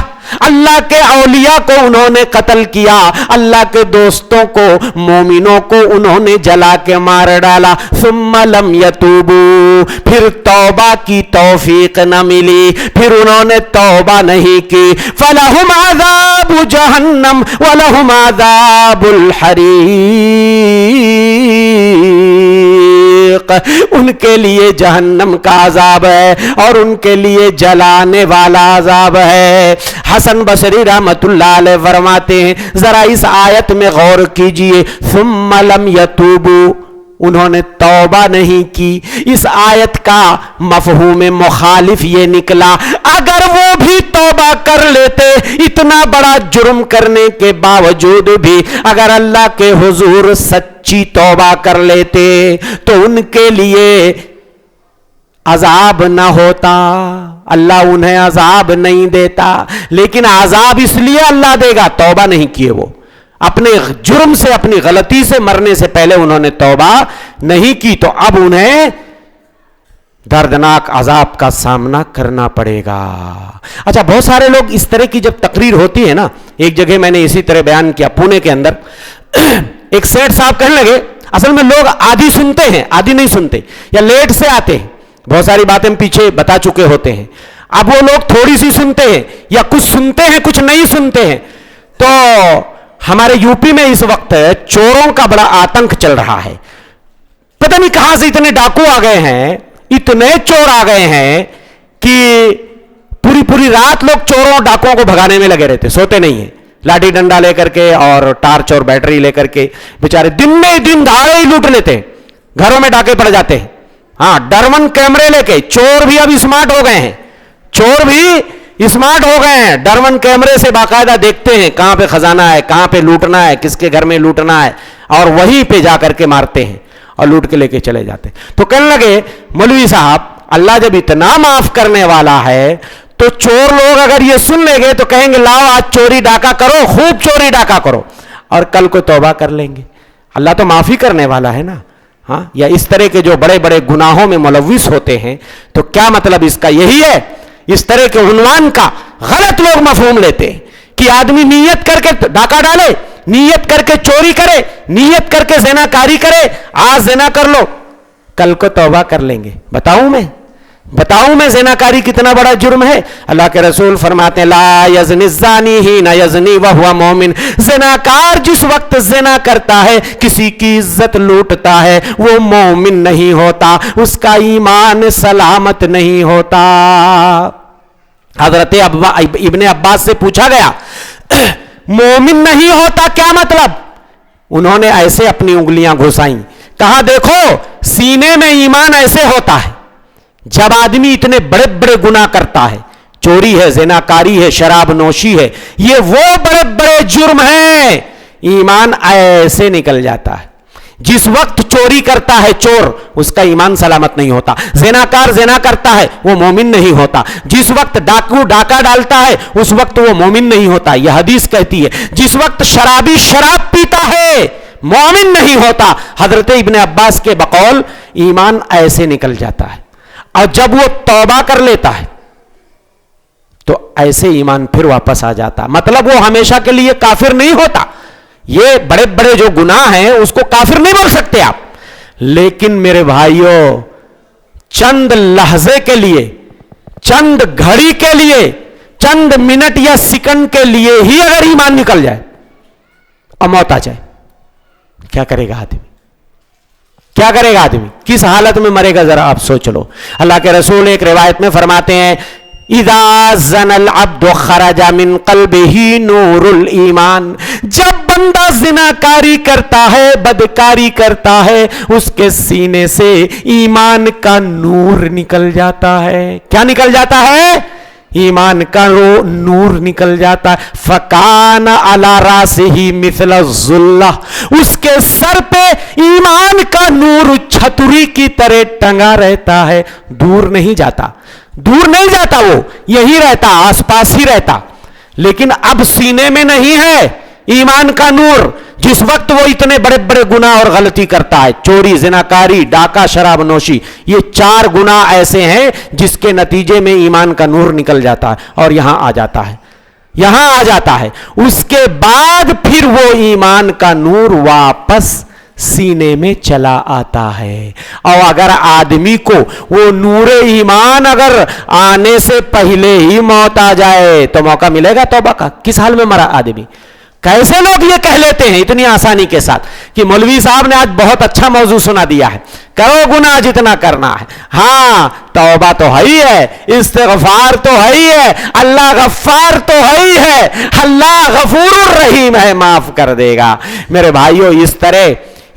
اللہ کے اولیاء کو انہوں نے قتل کیا، اللہ کے دوستوں کو، مومنوں کو انہوں نے جلا کے مار ڈالا، ثم لم یتوبوا، پھر توبہ کی توفیق نہ ملی، پھر انہوں نے توبہ نہیں کی، فلہم عذاب جہنم ولہم عذاب الحریق، ان کے لیے جہنم کا عذاب ہے اور ان کے لیے جلانے والا عذاب ہے۔ حسن بصری رحمت اللہ علیہ فرماتے ہیں، ذرا اس آیت میں غور کیجئے، ثم لم یتوبوا، انہوں نے توبہ نہیں کی، اس آیت کا مفہوم مخالف یہ نکلا، اگر وہ بھی توبہ کر لیتے، اتنا بڑا جرم کرنے کے باوجود بھی اگر اللہ کے حضور سچی توبہ کر لیتے تو ان کے لیے عذاب نہ ہوتا، اللہ انہیں عذاب نہیں دیتا، لیکن عذاب اس لیے اللہ دے گا، توبہ نہیں کیے، وہ اپنے جرم سے، اپنی غلطی سے مرنے سے پہلے انہوں نے توبہ نہیں کی، تو اب انہیں دردناک عذاب کا سامنا کرنا پڑے گا۔ اچھا، بہت سارے لوگ اس طرح کی جب تقریر ہوتی ہے نا، ایک جگہ میں نے اسی طرح بیان کیا پونے کے اندر، ایک سیٹ صاحب کہنے لگے، اصل میں لوگ آدھی سنتے ہیں، آدھی نہیں سنتے، یا لیٹ سے آتے ہیں، بہت ساری باتیں پیچھے بتا چکے ہوتے ہیں، اب وہ لوگ تھوڑی سی سنتے ہیں یا کچھ سنتے ہیں کچھ نہیں سنتے ہیں۔ تو ہمارے یو پی میں اس وقت چوروں کا بڑا آتنک چل رہا ہے، پتہ نہیں کہاں سے اتنے ڈاکو آ گئے ہیں، اتنے چور آ گئے ہیں کہ پوری رات لوگ چوروں ڈاکوؤں کو بھگانے میں لگے رہتے، سوتے نہیں ہیں، لاٹھی ڈنڈا لے کر کے اور ٹارچ اور بیٹری لے کر کے بیچارے دن میں دن دہاڑے ہی لوٹ لیتے ہیں۔ گھروں میں ڈاکے پڑ جاتے ہیں. ہاں ڈرون کیمرے لے کے. چور بھی اب اسمارٹ ہو گئے ہیں, چور بھی اسمارٹ ہو گئے ہیں. ڈرون کیمرے سے باقاعدہ دیکھتے ہیں کہاں پہ خزانہ ہے, کہاں پہ لوٹنا ہے, کس کے گھر میں لوٹنا ہے, اور وہیں پہ جا کر کے مارتے ہیں اور لوٹ کے لے کے چلے جاتے ہیں. تو کہنے لگے مولوی صاحب اللہ جب اتنا معاف کرنے والا ہے تو چور لوگ اگر یہ سن لیں گے تو کہیں گے لاؤ آج چوری ڈاکہ کرو, خوب چوری ڈاکہ کرو, اور کل کو توبہ کر لیں گے. اللہ تو معافی کرنے والا ہے نا. ہاں, یا اس طرح کے جو بڑے بڑے گناہوں میں ملوث ہوتے ہیں تو کیا مطلب اس کا یہی ہے. اس طرح کے عنوان کا غلط لوگ مفہوم لیتے ہیں کہ آدمی نیت کر کے ڈاکہ ڈالے, نیت کر کے چوری کرے, نیت کر کے زنا کاری کرے, آج زنا کر لو کل کو توبہ کر لیں گے. بتاؤں میں زنا کاری کتنا بڑا جرم ہے. اللہ کے رسول فرماتے ہیں لا یزنی الزانی حین یزنی وہو مومن, زناکار جس وقت زنا کرتا ہے کسی کی عزت لوٹتا ہے وہ مومن نہیں ہوتا, اس کا ایمان سلامت نہیں ہوتا. حضرت ابن عباس سے پوچھا گیا مومن نہیں ہوتا کیا مطلب؟ انہوں نے ایسے اپنی انگلیاں گھسائیں, کہا دیکھو سینے میں ایمان ایسے ہوتا ہے جب آدمی اتنے بڑے بڑے گناہ کرتا ہے, چوری ہے, زناکاری ہے, شراب نوشی ہے, یہ وہ بڑے بڑے جرم ہیں, ایمان ایسے نکل جاتا ہے. جس وقت چوری کرتا ہے چور اس کا ایمان سلامت نہیں ہوتا, زناکار زنا کرتا ہے وہ مومن نہیں ہوتا, جس وقت ڈاکو ڈاکہ ڈالتا ہے اس وقت وہ مومن نہیں ہوتا. یہ حدیث کہتی ہے جس وقت شرابی شراب پیتا ہے مومن نہیں ہوتا. حضرت ابن عباس کے بقول ایمان ایسے نکل جاتا ہے, اور جب وہ توبہ کر لیتا ہے تو ایسے ایمان پھر واپس آ جاتا. مطلب وہ ہمیشہ کے لیے کافر نہیں ہوتا. یہ بڑے بڑے جو گناہ ہیں اس کو کافر نہیں بول سکتے آپ, لیکن میرے بھائیوں چند لحظے کے لیے, چند گھڑی کے لیے, چند منٹ یا سیکنڈ کے لیے ہی اگر ایمان نکل جائے اور موت آ جائے, کیا کرے گا آدمی؟ کیا کرے گا آدمی؟ کس حالت میں مرے گا ذرا آپ سوچ لو. اللہ کے رسول ایک روایت میں فرماتے ہیں اذا زن العبد خرج من قلبه نور الایمان, جب بندہ زناکاری کرتا ہے, بدکاری کرتا ہے, اس کے سینے سے ایمان کا نور نکل جاتا ہے. کیا نکل جاتا ہے؟ ایمان کا نور نکل جاتا ہے. فکان علی راسہ مثل الظلہ, اس کے سر پہ ایمان کا نور چھتری کی طرح ٹنگا رہتا ہے, دور نہیں جاتا, دور نہیں جاتا, وہ یہی رہتا, آس پاس ہی رہتا. لیکن اب سینے میں نہیں ہے ایمان کا نور. جس وقت وہ اتنے بڑے بڑے گناہ اور غلطی کرتا ہے, چوری, زناکاری, ڈاکہ, شراب نوشی, یہ 4 گناہ ایسے ہیں جس کے نتیجے میں ایمان کا نور نکل جاتا ہے اور یہاں آ جاتا ہے, یہاں آ جاتا ہے. اس کے بعد پھر وہ ایمان کا نور واپس سینے میں چلا آتا ہے. اور اگر آدمی کو وہ نور ایمان اگر آنے سے پہلے ہی موت آ جائے تو موقع ملے گا توبہ کا؟ کس حال میں مرا آدمی؟ کیسے لوگ یہ کہہ لیتے ہیں اتنی آسانی کے ساتھ کہ مولوی صاحب نے آج بہت اچھا موضوع سنا دیا ہے, کرو گناہ جتنا کرنا ہے, ہاں توبہ تو ہے ہی ہے, استغفار تو ہے ہی ہے, اللہ غفار تو ہے ہی ہے, اللہ غفور الرحیم ہے, معاف کر دے گا. میرے بھائیوں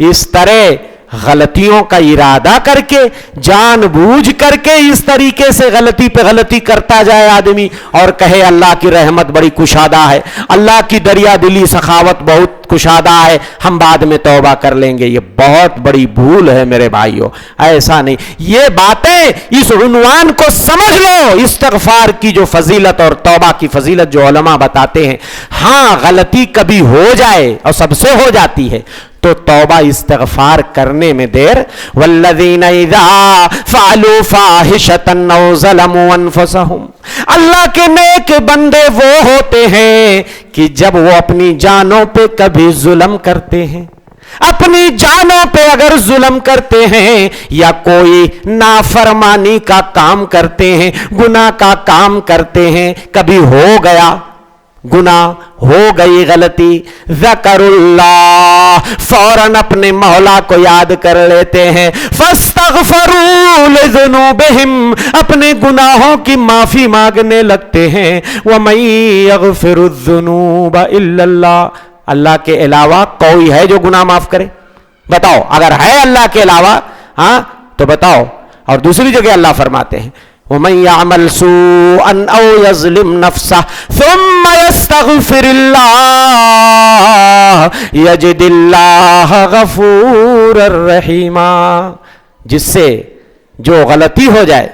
اس طرح غلطیوں کا ارادہ کر کے, جان بوجھ کر کے اس طریقے سے غلطی پہ غلطی کرتا جائے آدمی اور کہے اللہ کی رحمت بڑی کشادہ ہے, اللہ کی دریا دلی سخاوت بہت کشادہ ہے, ہم بعد میں توبہ کر لیں گے, یہ بہت بڑی بھول ہے میرے بھائیوں. ایسا نہیں. یہ باتیں اس عنوان کو سمجھ لو, استغفار کی جو فضیلت اور توبہ کی فضیلت جو علماء بتاتے ہیں. ہاں غلطی کبھی ہو جائے اور سب سے ہو جاتی ہے تو توبہ استغفار کرنے میں دیر. والذین اذا فعلوا فاحشۃ او ظلموا انفسهم, اللہ کے نیک بندے وہ ہوتے ہیں کہ جب وہ اپنی جانوں پہ کبھی ظلم کرتے ہیں, اپنی جانوں پہ اگر ظلم کرتے ہیں یا کوئی نافرمانی کا کام کرتے ہیں, گناہ کا کام کرتے ہیں, کبھی ہو گیا گناہ, ہو گئی غلطی, ذکر اللہ, فوراً اپنے مولا کو یاد کر لیتے ہیں, فاستغفروا لذنوبہم, اپنے گناہوں کی معافی مانگنے لگتے ہیں. ومن یغفر الذنوب الا اللہ, اللہ کے علاوہ کوئی ہے جو گناہ معاف کرے؟ بتاؤ, اگر ہے اللہ کے علاوہ ہاں تو بتاؤ. اور دوسری جگہ اللہ فرماتے ہیں وَمَن يَعْمَلْ سُوءًا أَوْ يَظْلِمْ نَفْسَهُ ثُمَّ يَسْتَغْفِرِ اللَّهَ يَجِدِ اللَّهَ غَفُورًا رَحِيمًا. جس سے جو غلطی ہو جائے,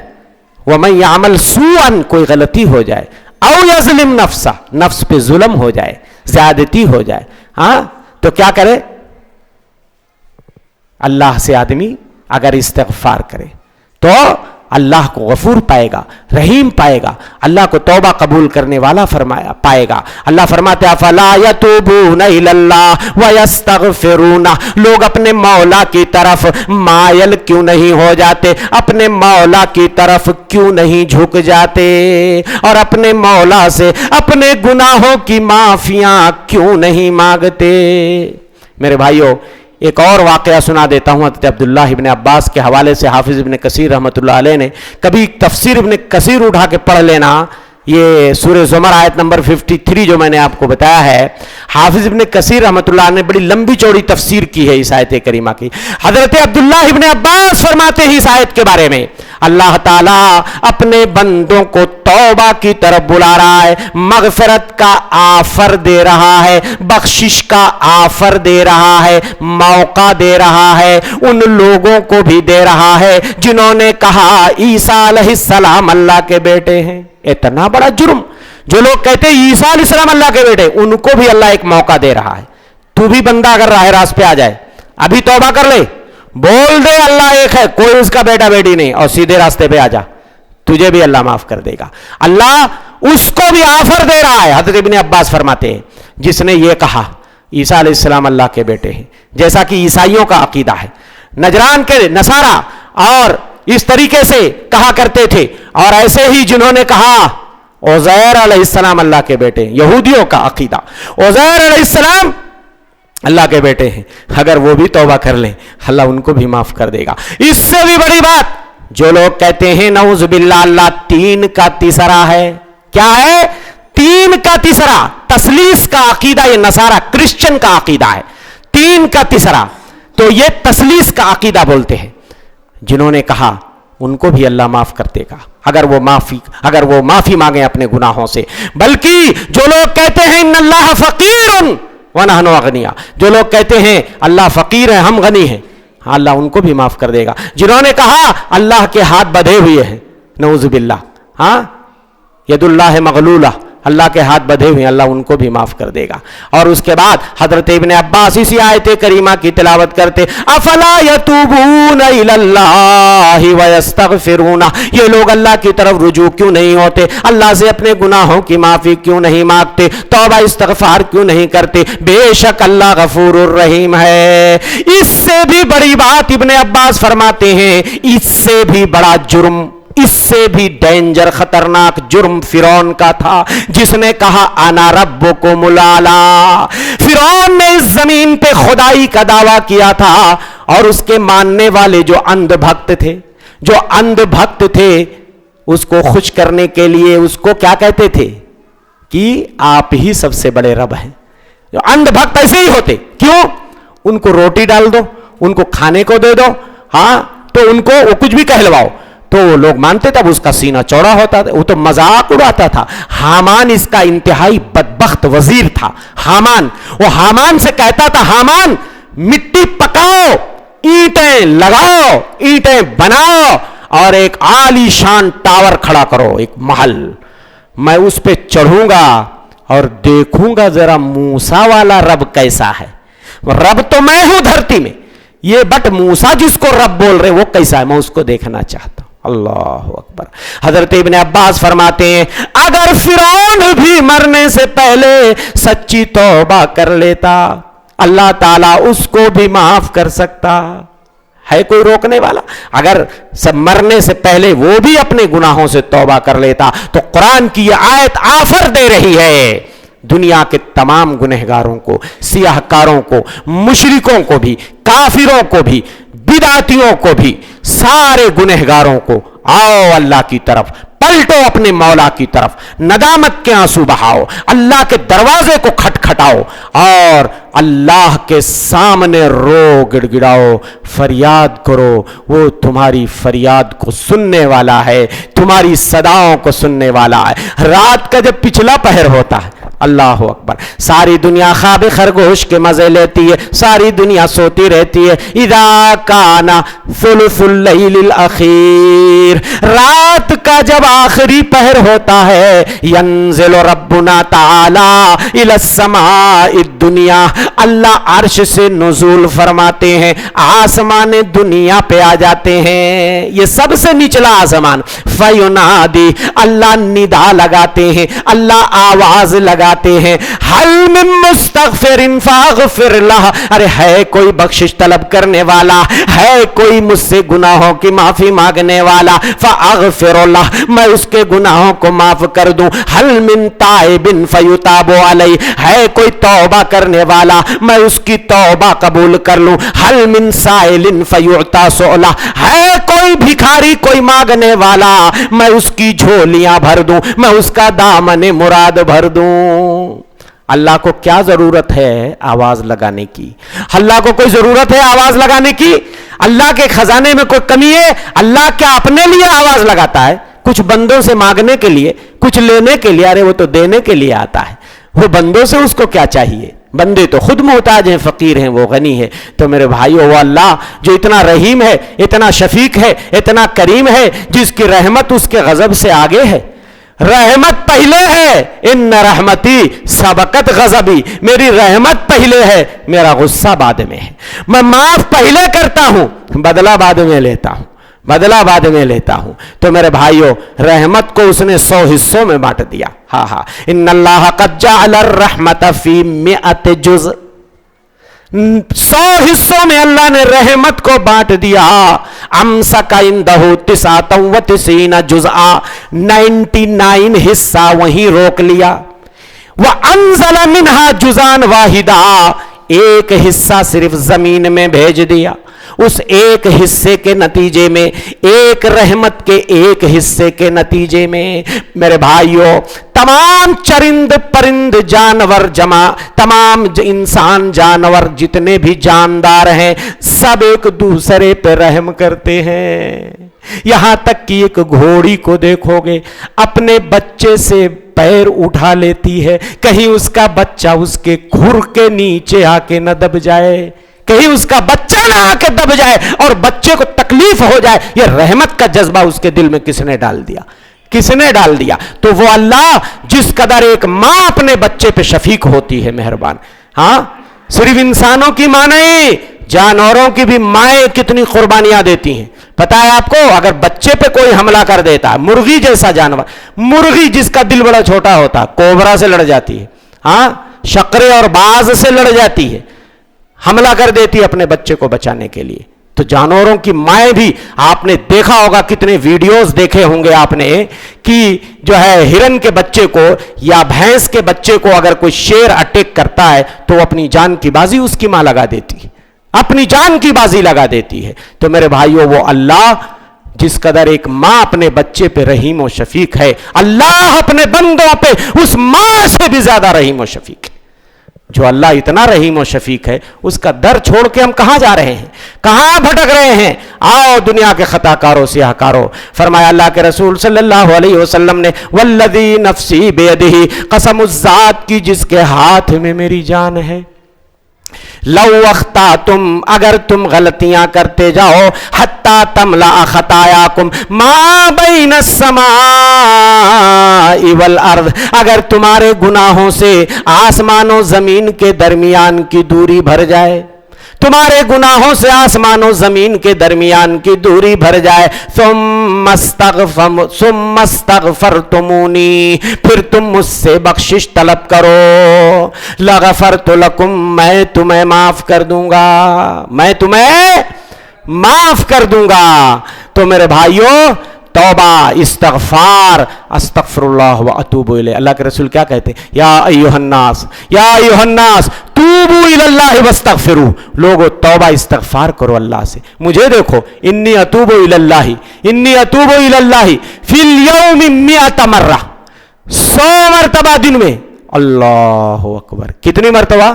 وَمَن يَعْمَلْ سُوءًا کوئی غلطی ہو جائے, أَوْ يَظْلِمْ نَفْسَهُ نفس پہ ظلم ہو جائے, زیادتی ہو جائے, ہاں تو کیا کرے؟ اللہ سے آدمی اگر استغفار کرے تو اللہ کو غفور پائے گا, رحیم پائے گا, اللہ کو توبہ قبول کرنے والا پائے گا. اللہ فرماتے ہیں فَلَا يَتُوبُونَ إِلَى اللَّهِ وَيَسْتَغْفِرُونَ. لوگ اپنے مولا کی طرف مائل کیوں نہیں ہو جاتے, اپنے مولا کی طرف کیوں نہیں جھک جاتے, اور اپنے مولا سے اپنے گناہوں کی معافیاں کیوں نہیں مانگتے. میرے بھائیوں, ایک اور واقعہ سنا دیتا ہوں. حضرت عبداللہ ابن عباس کے حوالے سے حافظ ابن کثیر رحمۃ اللہ علیہ نے, کبھی تفسیر ابن کثیر اٹھا کے پڑھ لینا, یہ سورہ زمر آیت نمبر 53 جو میں نے آپ کو بتایا ہے, حافظ ابن کثیر رحمۃ اللہ نے بڑی لمبی چوڑی تفسیر کی ہے اس آیت کریمہ کی. حضرت عبداللہ ابن عباس فرماتے ہیں اس آیت کے بارے میں, اللہ تعالیٰ اپنے بندوں کو توبہ کی طرف بلا رہا ہے, مغفرت کا آفر دے رہا ہے, بخشش کا آفر دے رہا ہے, موقع دے رہا ہے, ان لوگوں کو بھی دے رہا ہے جنہوں نے کہا عیسیٰ علیہ السلام اللہ کے بیٹے ہیں. اتنا بڑا جرم, جو لوگ کہتے ہیں عیسیٰ علیہ السلام اللہ کے بیٹے, ان کو بھی اللہ ایک موقع دے رہا ہے. تو بھی بندہ اگر راہ راست پہ آ جائے, ابھی توبہ کر لے, بول دے اللہ ایک ہے, کوئی اس کا بیٹا بیٹی نہیں, اور سیدھے راستے پہ آ جا, تجھے بھی اللہ معاف کر دے گا. اللہ اس کو بھی آفر دے رہا ہے. حضرت ابن عباس فرماتے ہیں جس نے یہ کہا عیسیٰ علیہ السلام اللہ کے بیٹے ہیں, جیسا کہ عیسائیوں کا عقیدہ ہے, نجران کے نصارہ اور اس طریقے سے کہا کرتے تھے, اور ایسے ہی جنہوں نے کہا عزیر علیہ السلام اللہ کے بیٹے ہیں, یہودیوں کا عقیدہ عزیر علیہ السلام اللہ کے بیٹے ہیں, اگر وہ بھی توبہ کر لیں اللہ ان کو بھی معاف کر دے گا. اس سے بھی بڑی بات, جو لوگ کہتے ہیں نعوذ باللہ اللہ تین کا تیسرا ہے. کیا ہے؟ تین کا تیسرا. تثلیث کا عقیدہ یہ نصارہ کرسچن کا عقیدہ ہے, تین کا تیسرا. تو یہ تثلیث کا عقیدہ بولتے ہیں. جنہوں نے کہا ان کو بھی اللہ معاف کر دے گا اگر وہ معافی مانگیں اپنے گناہوں سے. بلکہ جو لوگ کہتے ہیں ان اللہ فقیر ونحن اغنیاء, جو لوگ کہتے ہیں اللہ فقیر ہے ہم غنی ہیں, اللہ ان کو بھی معاف کر دے گا. جنہوں نے کہا اللہ کے ہاتھ بدھے ہوئے ہیں, نعوذ باللہ, ہاں ید اللہ مغلولہ, اللہ کے ہاتھ بدھے ہوئے ہیں, اللہ ان کو بھی معاف کر دے گا. اور اس کے بعد حضرت ابن عباس اسی آیت کریمہ کی تلاوت کرتے افلا یتوبون الی اللہ ویستغفرون. یہ لوگ اللہ کی طرف رجوع کیوں نہیں ہوتے, اللہ سے اپنے گناہوں کی معافی کیوں نہیں مانگتے, توبہ استغفار کیوں نہیں کرتے؟ بے شک اللہ غفور الرحیم ہے. اس سے بھی بڑی بات ابن عباس فرماتے ہیں, اس سے بھی بڑا جرم, اس سے بھی ڈینجر خطرناک جرم فرعون کا تھا, جس نے کہا انا ربکم الاعلی. فرعون نے اس زمین پہ خدائی کا دعویٰ کیا تھا, اور اس کے ماننے والے جو اندھ بھکت تھے اس کو خوش کرنے کے لیے اس کو کیا کہتے تھے کہ آپ ہی سب سے بڑے رب ہیں. جو اندھ بھکت ایسے ہی ہوتے, کیوں؟ ان کو روٹی ڈال دو, ان کو کھانے کو دے دو, ہاں تو ان کو وہ کچھ بھی کہلواؤ تو وہ لوگ مانتے تھے. اس کا سینہ چوڑا ہوتا تھا, وہ تو مذاق اڑاتا تھا. حامان اس کا انتہائی بدبخت وزیر تھا. وہ حامان سے کہتا تھا حامان مٹی پکاؤ, اینٹیں لگاؤ, اینٹیں بناؤ, اور ایک عالی شان ٹاور کھڑا کرو, ایک محل, میں اس پہ چڑھوں گا اور دیکھوں گا ذرا موسیٰ والا رب کیسا ہے. رب تو میں ہوں دھرتی میں, یہ بٹ موسیٰ جس کو رب بول رہے وہ کیسا ہے, میں اس کو دیکھنا چاہتا ہوں. اللہ اکبر. حضرت ابن عباس فرماتے ہیں اگر فرعون بھی مرنے سے پہلے سچی توبہ کر لیتا اللہ تعالیٰ اس کو بھی معاف کر سکتا. ہے کوئی روکنے والا؟ اگر سب مرنے سے پہلے وہ بھی اپنے گناہوں سے توبہ کر لیتا تو قرآن کی یہ آیت آفر دے رہی ہے دنیا کے تمام گنہگاروں کو, سیاہ کاروں کو, مشرکوں کو بھی, کافروں کو بھی, بدعتیوں کو بھی, سارے گنہگاروں کو, آؤ اللہ کی طرف, پلٹو اپنے مولا کی طرف، ندامت کے آنسو بہاؤ، اللہ کے دروازے کو کھٹکھٹاؤ اور اللہ کے سامنے رو گڑ گڑاؤ، فریاد کرو، وہ تمہاری فریاد کو سننے والا ہے، تمہاری صداؤں کو سننے والا ہے۔ رات کا جب پچھلا پہر ہوتا ہے، اللہ اکبر، ساری دنیا خواب خرگوش کے مزے لیتی ہے، ساری دنیا سوتی رہتی ہے۔ اذا کان ثلث اللیل الاخیر، رات کا جب آخری پہر ہوتا ہے، ینزل ربنا تعالی الی السماء الدنیا، اللہ عرش سے نزول فرماتے ہیں، آسمان دنیا پہ آ جاتے ہیں، یہ سب سے نچلا آسمان۔ فینادی، اللہ ندا لگاتے ہیں، اللہ آواز لگاتے ہیں، حل من مستغفر فاغفر لہ، ارے ہے کوئی بخشش طلب کرنے والا، ہے کوئی مجھ سے گناہوں کی معافی مانگنے والا، فاغفر لہ، میں اس کے گناہوں کو معاف کر دوں۔ حل من تائب فیتاب علیہ، ہے کوئی توبہ کرنے والا، میں اس کی توبہ قبول کر لوں۔ حل من سائل فیعطا سؤلہ، ہے کوئی بھکاری، کوئی مانگنے والا، میں اس کی جھولیاں بھر دوں، میں اس کا دامن مراد بھر دوں۔ اللہ کو کیا ضرورت ہے آواز لگانے کی؟ اللہ کو کوئی ضرورت ہے آواز لگانے کی؟ اللہ کے خزانے میں کوئی کمی ہے؟ اللہ کیا اپنے لیے آواز لگاتا ہے؟ کچھ بندوں سے مانگنے کے لیے، کچھ لینے کے لیے؟ ارے وہ تو دینے کے لیے آتا ہے، وہ بندوں سے اس کو کیا چاہیے؟ بندے تو خود محتاج ہیں، فقیر ہیں، وہ غنی ہے۔ تو میرے بھائیو، وہ اللہ جو اتنا رحیم ہے، اتنا شفیق ہے، اتنا کریم ہے، جس کی رحمت اس کے غضب سے آگے ہے۔ رحمت پہلے ہے، ان رحمتی سبقت غضبی، میری رحمت پہلے ہے، میرا غصہ بعد میں ہے۔ میں معاف پہلے کرتا ہوں، بدلہ بعد میں لیتا ہوں، بدلہ بعد میں لیتا ہوں۔ تو میرے بھائیو، رحمت کو اس نے 100 حصوں میں بانٹ دیا۔ ہاں، ان اللہ قد جعل الرحمت فی 100 جزء، 100 حصوں میں اللہ نے رحمت کو بانٹ دیا۔ امسک عندہ 99 جزءا، 99 حصہ وہیں روک لیا۔ وانزل منہا جزءا واحدا، ایک حصہ صرف زمین میں بھیج دیا۔ اس ایک حصے کے نتیجے میں، ایک رحمت کے ایک حصے کے نتیجے میں میرے بھائیوں، تمام چرند پرند جانور جمع، تمام انسان جانور جتنے بھی جاندار ہیں، سب ایک دوسرے پہ رحم کرتے ہیں۔ یہاں تک کہ ایک گھوڑی کو دیکھو گے، اپنے بچے سے پیر اٹھا لیتی ہے، کہیں اس کا بچہ اس کے کھر کے نیچے آ کے نہ دب جائے، کہیں اس کا بچہ نہ آ کے دب جائے اور بچے کو تکلیف ہو جائے۔ یہ رحمت کا جذبہ اس کے دل میں کس نے ڈال دیا؟ کس نے ڈال دیا؟ تو وہ اللہ جس قدر ایک ماں اپنے بچے پہ شفیق ہوتی ہے، مہربان۔ ہاں، صرف انسانوں کی ماں نہیں، جانوروں کی بھی مائیں کتنی قربانیاں دیتی ہیں۔ پتا ہے آپ کو، اگر بچے پہ کوئی حملہ کر دیتا ہے، مرغی جیسا جانور، مرغی جس کا دل بڑا چھوٹا ہوتا، کوبرا سے لڑ جاتی ہے، ہاں، شقرے اور باز سے لڑ جاتی ہے، حملہ کر دیتی ہے اپنے بچے کو بچانے کے لیے۔ تو جانوروں کی مائیں بھی، آپ نے دیکھا ہوگا، کتنے ویڈیوز دیکھے ہوں گے آپ نے، کہ جو ہے ہرن کے بچے کو یا بھینس کے بچے کو اگر کوئی شیر اٹیک کرتا ہے تو وہ اپنی جان کی بازی اس کی ماں لگا دیتی ہے، اپنی جان کی بازی لگا دیتی ہے۔ تو میرے بھائیو، وہ اللہ جس قدر ایک ماں اپنے بچے پہ رحیم و شفیق ہے، اللہ اپنے بندوں پہ اس ماں سے بھی زیادہ رحیم و شفیق ہے۔ جو اللہ اتنا رحیم و شفیق ہے، اس کا در چھوڑ کے ہم کہاں جا رہے ہیں، کہاں بھٹک رہے ہیں؟ آؤ دنیا کے خطا کاروں سیاہ کاروں۔ فرمایا اللہ کے رسول صلی اللہ علیہ وسلم نے، والذی نفسی بیدہ، قسم اس ذات کی جس کے ہاتھ میں میری جان ہے، لو اخطأتم، اگر تم غلطیاں کرتے جاؤ، حتی تملأ خطایاکم ما بین السماء والارض، اگر تمہارے گناہوں سے آسمان و زمین کے درمیان کی دوری بھر جائے، تمہارے گناہوں سے آسمان و زمین کے درمیان کی دوری بھر جائے، ثم استغفرتمونی، پھر تم مجھ سے بخشش طلب کرو، لغفرت لکم، میں تمہیں معاف کر دوں گا، میں تمہیں معاف کر دوں گا۔ تو میرے بھائیوں، توبہ، استغفار، استغفر اللہ و اتوب الیہ۔ اللہ کے رسول کیا کہتے ہیں؟ یا ایھا الناس، یا ایھا الناس توبو الاللہ واستغفروا، لوگو توبہ استغفار کرو اللہ سے. مجھے دیکھو، انی اتوب الاللہ فی اليوم 100 مرہ، 100 مرتبہ دن میں. اللہ اکبر، کتنی مرتبہ؟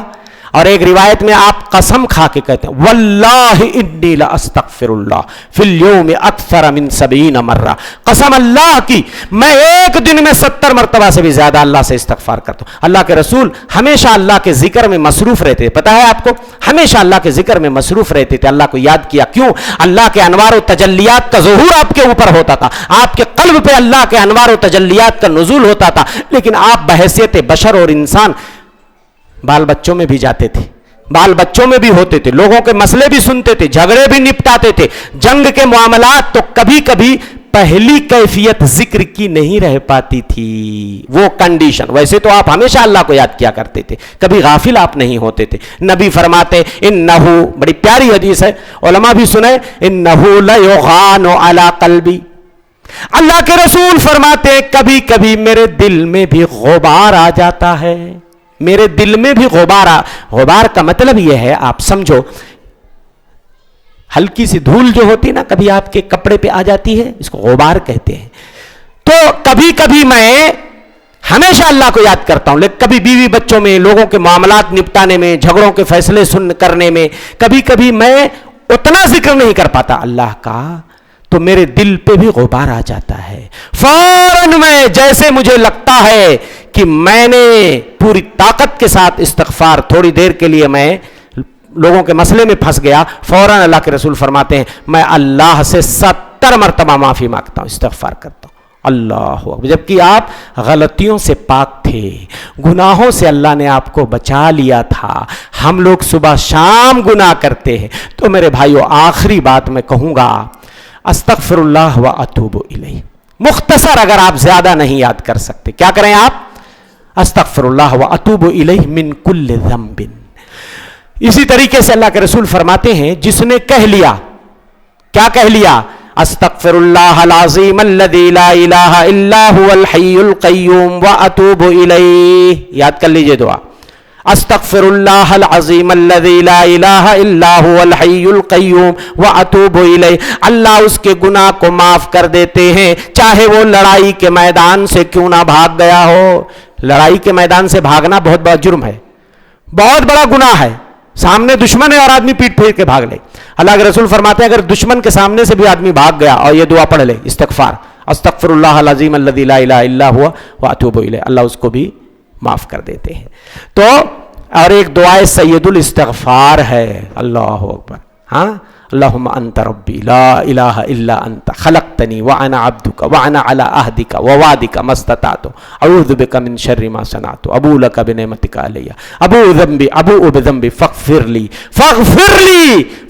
اور ایک روایت میں آپ قسم کھا کے کہتے ہیں واللہ انی لاستغفر اللہ فی اليوم اکثر من 70 مرہ، قسم اللہ کی میں ایک دن میں 70 مرتبہ سے بھی زیادہ اللہ سے استغفار کرتا ہوں. اللہ کے رسول ہمیشہ اللہ کے ذکر میں مصروف رہتے تھے. پتا ہے آپ کو، ہمیشہ اللہ کے ذکر میں مصروف رہتے تھے، اللہ کو یاد کیا. کیوں؟ اللہ کے انوار و تجلیات کا ظہور آپ کے اوپر ہوتا تھا، آپ کے قلب پہ اللہ کے انوار و تجلیات کا نزول ہوتا تھا. لیکن آپ بحیثیت بشر اور انسان بال بچوں میں بھی جاتے تھے، بال بچوں میں بھی ہوتے تھے، لوگوں کے مسئلے بھی سنتے تھے، جھگڑے بھی نپٹاتے تھے. جنگ کے معاملات تو کبھی کبھی پہلی کیفیت ذکر کی نہیں رہ پاتی تھی، وہ کنڈیشن. ویسے تو آپ ہمیشہ اللہ کو یاد کیا کرتے تھے، کبھی غافل آپ نہیں ہوتے تھے. نبی فرماتے انہو، بڑی پیاری حدیث ہے، علماء بھی سنیں، انہو لیغان علی قلبی. اللہ کے رسول فرماتے کبھی کبھی میرے دل میں بھی غبار آ جاتا ہے، میرے دل میں بھی غبار کا مطلب یہ ہے، آپ سمجھو ہلکی سی دھول جو ہوتی نا کبھی آپ کے کپڑے پہ آ جاتی ہے، اس کو غبار کہتے ہیں. تو کبھی کبھی میں ہمیشہ اللہ کو یاد کرتا ہوں، لیکن کبھی بیوی بچوں میں، لوگوں کے معاملات نپٹانے میں، جھگڑوں کے فیصلے کرنے میں کبھی کبھی میں اتنا ذکر نہیں کر پاتا اللہ کا، تو میرے دل پہ بھی غبار آ جاتا ہے. فوراً میں جیسے مجھے لگتا ہے کہ میں نے پوری طاقت کے ساتھ استغفار، تھوڑی دیر کے لیے میں لوگوں کے مسئلے میں پھنس گیا، فوراً اللہ کے رسول فرماتے ہیں میں اللہ سے 70 مرتبہ معافی مانگتا ہوں، استغفار کرتا ہوں. اللہ اکبر. جبکہ آپ غلطیوں سے پاک تھے، گناہوں سے اللہ نے آپ کو بچا لیا تھا. ہم لوگ صبح شام گناہ کرتے ہیں. تو میرے بھائیو، آخری بات میں کہوں گا، استغفر اللہ و اتوب الیہ. مختصر، اگر آپ زیادہ نہیں یاد کر سکتے، کیا کریں آپ؟ استغفر اللہ و اتوب الیہ من کل ذنب. اسی طریقے سے اللہ کے رسول فرماتے ہیں جس نے کہہ لیا، کیا کہہ لیا؟ استغفر اللہ العظیم الذی لا الہ الا هو الحی القیوم و اتوب الیہ. یاد کر لیجئے دعا، استغفر اللہ العظیم الذی لا الہ الا هو الحی القیوم و اتوب الیہ. اللہ اس کے گناہ کو معاف کر دیتے ہیں، چاہے وہ لڑائی کے میدان سے کیوں نہ بھاگ گیا ہو. لڑائی کے میدان سے بھاگنا بہت بڑا جرم ہے، بہت بڑا گناہ ہے. سامنے دشمن ہے اور آدمی پیٹ پھیر کے بھاگ لے. اللہ کے رسول فرماتے ہیں اگر دشمن کے سامنے سے بھی آدمی بھاگ گیا اور یہ دعا پڑھ لے، استغفار، استغفر اللہ العظیم الذی لا الہ الا هو واتوب الیہ، اللہ اس کو بھی معاف کر دیتے ہیں. تو اور ایک دعائے سید الاستغفار ہے. اللہ اکبر. ہاں، اللہم انت ربی لا الہ الا انت خلقتنی وانا عبدک وانا علی عہدک ووعدک ما استطعت اعوذ بک من شر ما صنعت ابوء لک بنعمتک علی ابوء بذنبی فاغفر لی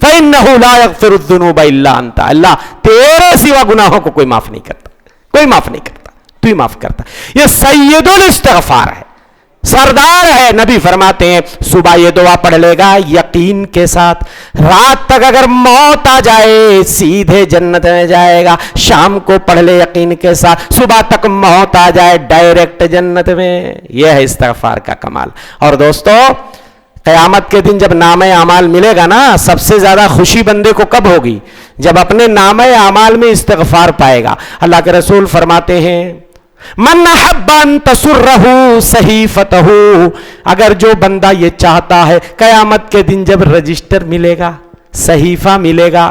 فانہ لا یغفر الذنوب الا انت. اللہ تیرے سوا گناہوں کو کوئی معاف نہیں کرتا، کوئی معاف نہیں کرتا، تو ہی معاف کرتا. یہ سید الاستغفار ہے، سردار ہے. نبی فرماتے ہیں صبح یہ دعا پڑھ لے گا یقین کے ساتھ، رات تک اگر موت آ جائے سیدھے جنت میں جائے گا. شام کو پڑھ لے یقین کے ساتھ، صبح تک موت آ جائے ڈائریکٹ جنت میں. یہ ہے استغفار کا کمال. اور دوستو، قیامت کے دن جب نامہ اعمال ملے گا نا، سب سے زیادہ خوشی بندے کو کب ہوگی؟ جب اپنے نامہ اعمال میں استغفار پائے گا. اللہ کے رسول فرماتے ہیں من احب ان تسرہ صحیفتہ، اگر جو بندہ یہ چاہتا ہے قیامت کے دن جب رجسٹر ملے گا، صحیفہ ملے گا،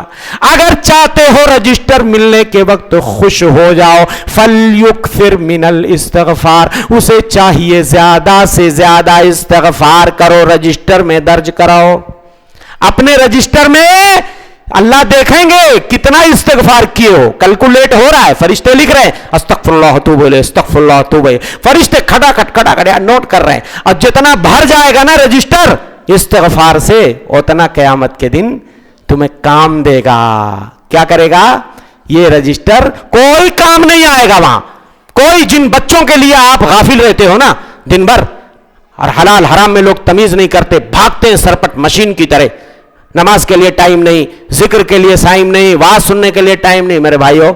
اگر چاہتے ہو رجسٹر ملنے کے وقت خوش ہو جاؤ، فلیکثر من الاستغفار، اسے چاہیے زیادہ سے زیادہ استغفار کرو، رجسٹر میں درج کراؤ. اپنے رجسٹر میں اللہ دیکھیں گے کتنا استغفار کیے ہو. کیلکولیٹ ہو رہا ہے، فرشتے لکھ رہے ہیں استغفر اللہ توب الیہ استغفر اللہ توب الیہ، فرشتے کھڑا کھٹ نوٹ کر رہے ہیں. اور جتنا بھر جائے گا نا رجسٹر استغفار سے، اتنا قیامت کے دن تمہیں کام دے گا. کیا کرے گا؟ یہ رجسٹر کوئی کام نہیں آئے گا وہاں. کوئی جن بچوں کے لیے آپ غافل رہتے ہو نا دن بھر، اور حلال حرام میں لوگ تمیز نہیں کرتے، بھاگتے ہیں سرپٹ مشین کی طرح، نماز کے لیے ٹائم نہیں، ذکر کے لیے ٹائم نہیں، واز سننے کے لیے ٹائم نہیں. میرے بھائیو،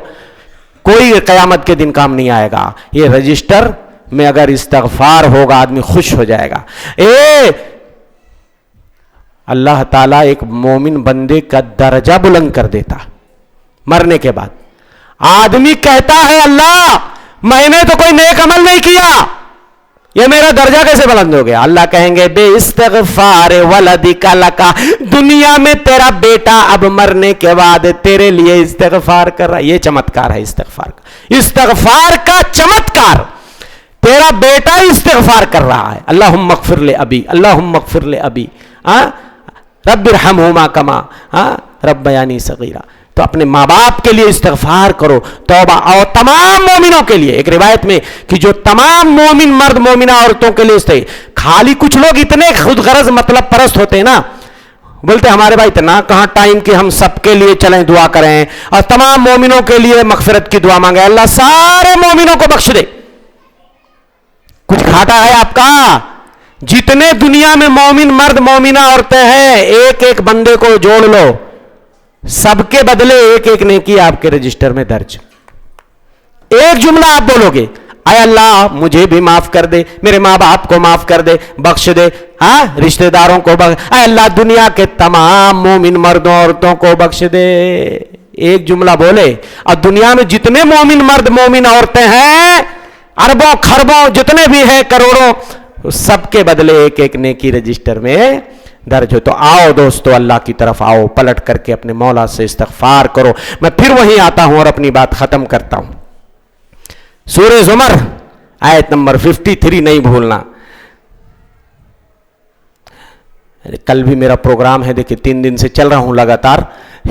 کوئی قیامت کے دن کام نہیں آئے گا. یہ رجسٹر میں اگر استغفار ہوگا آدمی خوش ہو جائے گا. اللہ تعالیٰ ایک مومن بندے کا درجہ بلند کر دیتا مرنے کے بعد. آدمی کہتا ہے اللہ میں نے تو کوئی نیک عمل نہیں کیا, یہ میرا درجہ کیسے بلند ہو گیا؟ اللہ کہیں گے بے استغفار ولدک لکا, دنیا میں تیرا بیٹا اب مرنے کے بعد تیرے لیے استغفار کر رہا ہے. یہ چمتکار ہے استغفار کا, استغفار کا چمتکار. تیرا بیٹا استغفار کر رہا ہے, اللہم اغفر لابی, اللہم اغفر لابی, رب ارحمہما کما ربیانی صغیرا. تو اپنے ماں باپ کے لیے استغفار کرو, توبہ. اور تمام مومنوں کے لیے, ایک روایت میں کہ جو تمام مومن مرد مومنہ عورتوں کے لیے خالی کچھ لوگ اتنے خود غرض مطلب پرست ہوتے ہیں نا, بولتے ہمارے بھائی اتنا کہاں ٹائم کہ ہم سب کے لیے چلیں دعا کریں اور تمام مومنوں کے لیے مغفرت کی دعا مانگے, اللہ سارے مومنوں کو بخش دے. کچھ گھاٹا ہے آپ کا؟ جتنے دنیا میں مومن مرد مومنہ عورتیں ہیں ایک ایک بندے کو جوڑ لو, سب کے بدلے ایک ایک نیکی آپ کے رجسٹر میں درج. ایک جملہ آپ بولو گے, اے اللہ مجھے بھی معاف کر دے, میرے ماں باپ کو معاف کر دے, بخش دے, رشتہ داروں کو بخش, اے اللہ دنیا کے تمام مومن مردوں عورتوں کو بخش دے. ایک جملہ بولے اور دنیا میں جتنے مومن مرد مومن عورتیں ہیں اربوں خربوں جتنے بھی ہیں کروڑوں, سب کے بدلے ایک ایک نیکی رجسٹر میں درج ہو. تو آؤ دوستو اللہ کی طرف آؤ, پلٹ کر کے اپنے مولا سے استغفار کرو. میں پھر وہیں آتا ہوں اور اپنی بات ختم کرتا ہوں. سورہ زمر آیت نمبر 53 نہیں بھولنا. کل بھی میرا پروگرام ہے, دیکھیں 3 دن سے چل رہا ہوں لگاتار,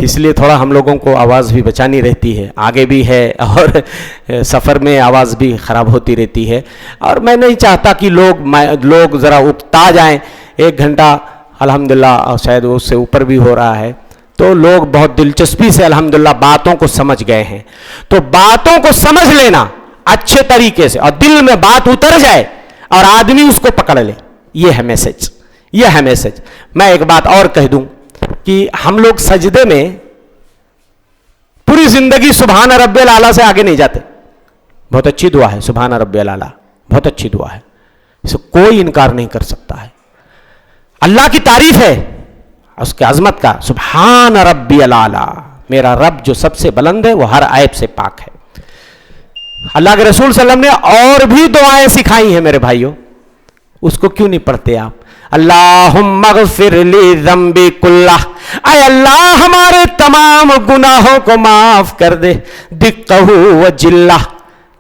اس لیے تھوڑا ہم لوگوں کو آواز بھی بچانی رہتی ہے, آگے بھی ہے اور سفر میں آواز بھی خراب ہوتی رہتی ہے. اور میں نہیں چاہتا کہ لوگ ذرا اکتا جائیں. 1 گھنٹہ الحمدللہ, اور شاید اس سے اوپر بھی ہو رہا ہے, تو لوگ بہت دلچسپی سے الحمدللہ باتوں کو سمجھ گئے ہیں. تو باتوں کو سمجھ لینا اچھے طریقے سے, اور دل میں بات اتر جائے اور آدمی اس کو پکڑ لے, یہ ہے میسج, یہ ہے میسج. میں ایک بات اور کہہ دوں کہ ہم لوگ سجدے میں پوری زندگی سبحان رب الاعلیٰ سے آگے نہیں جاتے. بہت اچھی دعا ہے سبحان رب الاعلیٰ, بہت اچھی دعا ہے, اسے کوئی انکار نہیں کر سکتا ہے. اللہ کی تعریف ہے اس کے عظمت کا, سبحان ربی الاعلیٰ, میرا رب جو سب سے بلند ہے وہ ہر عیب سے پاک ہے. اللہ کے رسول صلی اللہ علیہ وسلم نے اور بھی دعائیں سکھائی ہیں میرے بھائیوں, اس کو کیوں نہیں پڑھتے آپ؟ اللہم اغفر لی ذنبی کلہ, اے اللہ ہمارے تمام گناہوں کو معاف کر دے, دقہ و جلہ,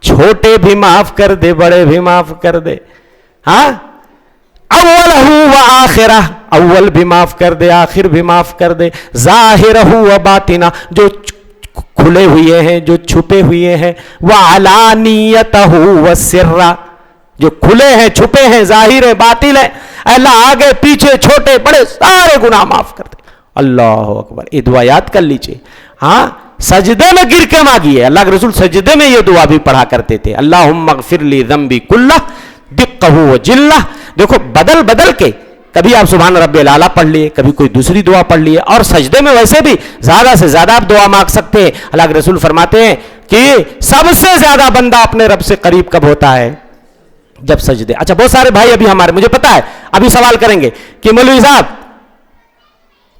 چھوٹے بھی معاف کر دے بڑے بھی معاف کر دے, اولہ و آخرہ, اول بھی معاف کر دے آخر بھی معاف کر دے, ظاہرہ و باطنہ, جو کھلے ہوئے ہیں جو چھپے ہوئے ہیں, وعلانیتہ و سرہ, جو کھلے ہیں چھپے ہیں ظاہر ہے باطل ہے, اللہ آگے پیچھے چھوٹے بڑے سارے گناہ معاف کر دے. اللہ اکبر, یہ دعا یاد کر لیجئے. سجدے میں گر کے مانگیے, اللہ کے رسول سجدے میں یہ دعا بھی پڑھا کرتے تھے, اللہم اغفر لی ذنبی کلہ دقہ و جلہ. دیکھو بدل بدل کے, کبھی آپ سبحان رب الاعلیٰ پڑھ لیے, کبھی کوئی دوسری دعا پڑھ لیے, اور سجدے میں ویسے بھی زیادہ سے زیادہ آپ دعا مانگ سکتے ہیں. اللہ کے رسول فرماتے ہیں کہ سب سے زیادہ بندہ اپنے رب سے قریب کب ہوتا ہے؟ جب سجدے. اچھا بہت سارے بھائی ابھی ہمارے, مجھے پتا ہے ابھی سوال کریں گے کہ مولوی صاحب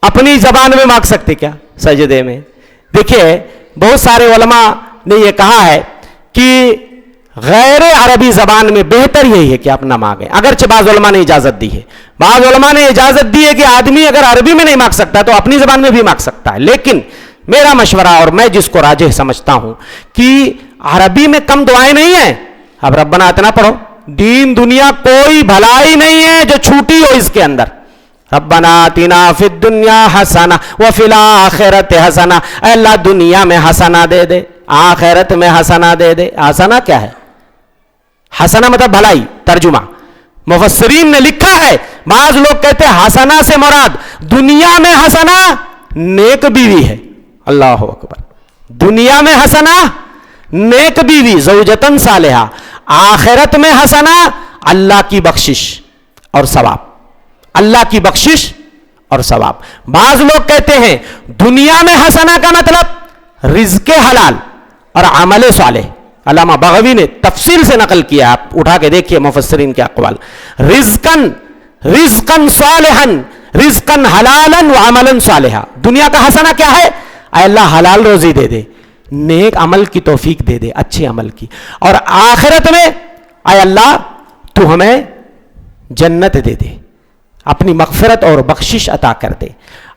اپنی زبان میں مانگ سکتے کیا سجدے میں؟ دیکھیے بہت سارے علماء نے یہ کہا ہے کہ غیر عربی زبان میں بہتر یہی ہے کہ آپ نہ مانگیں, اگرچہ بعض علماء نے اجازت دی ہے, بعض علماء نے اجازت دی ہے کہ آدمی اگر عربی میں نہیں مانگ سکتا تو اپنی زبان میں بھی مانگ سکتا ہے. لیکن میرا مشورہ اور میں جس کو راجح سمجھتا ہوں کہ عربی میں کم دعائیں نہیں ہیں. اب ربنا اتنا پڑھو, دین دنیا کوئی بھلائی نہیں ہے جو چھوٹی ہو اس کے اندر. ربنا آتنا فی الدنیا حسنہ وفی الآخرۃ حسنہ, اے اللہ دنیا میں حسنہ دے دے, آخرت میں حسنہ دے دے. حسنہ کیا ہے؟ حسنہ مطلب بھلائی. ترجمہ مفسرین نے لکھا ہے, بعض لوگ کہتے ہیں حسنہ سے مراد دنیا میں حسنہ نیک بیوی ہے. اللہ اکبر, دنیا میں حسنہ نیک بیوی زوجتن صالحہ, آخرت میں حسنہ اللہ کی بخشش اور ثواب, اللہ کی بخشش اور ثواب. بعض لوگ کہتے ہیں دنیا میں حسنہ کا مطلب رزق حلال اور عمل صالح. علامہ بغوی نے تفصیل سے نقل کیا, آپ اٹھا کے دیکھیے مفسرین کے اقوال. رزقن صالحا, رزقن حلالا وعملا صالحا. دنیا کا حسنہ کیا ہے؟ اے اللہ حلال روزی دے دے, نیک عمل کی توفیق دے دے, اچھے عمل کی. اور آخرت میں اے اللہ تو ہمیں جنت دے دے, اپنی مغفرت اور بخشش عطا کر دے.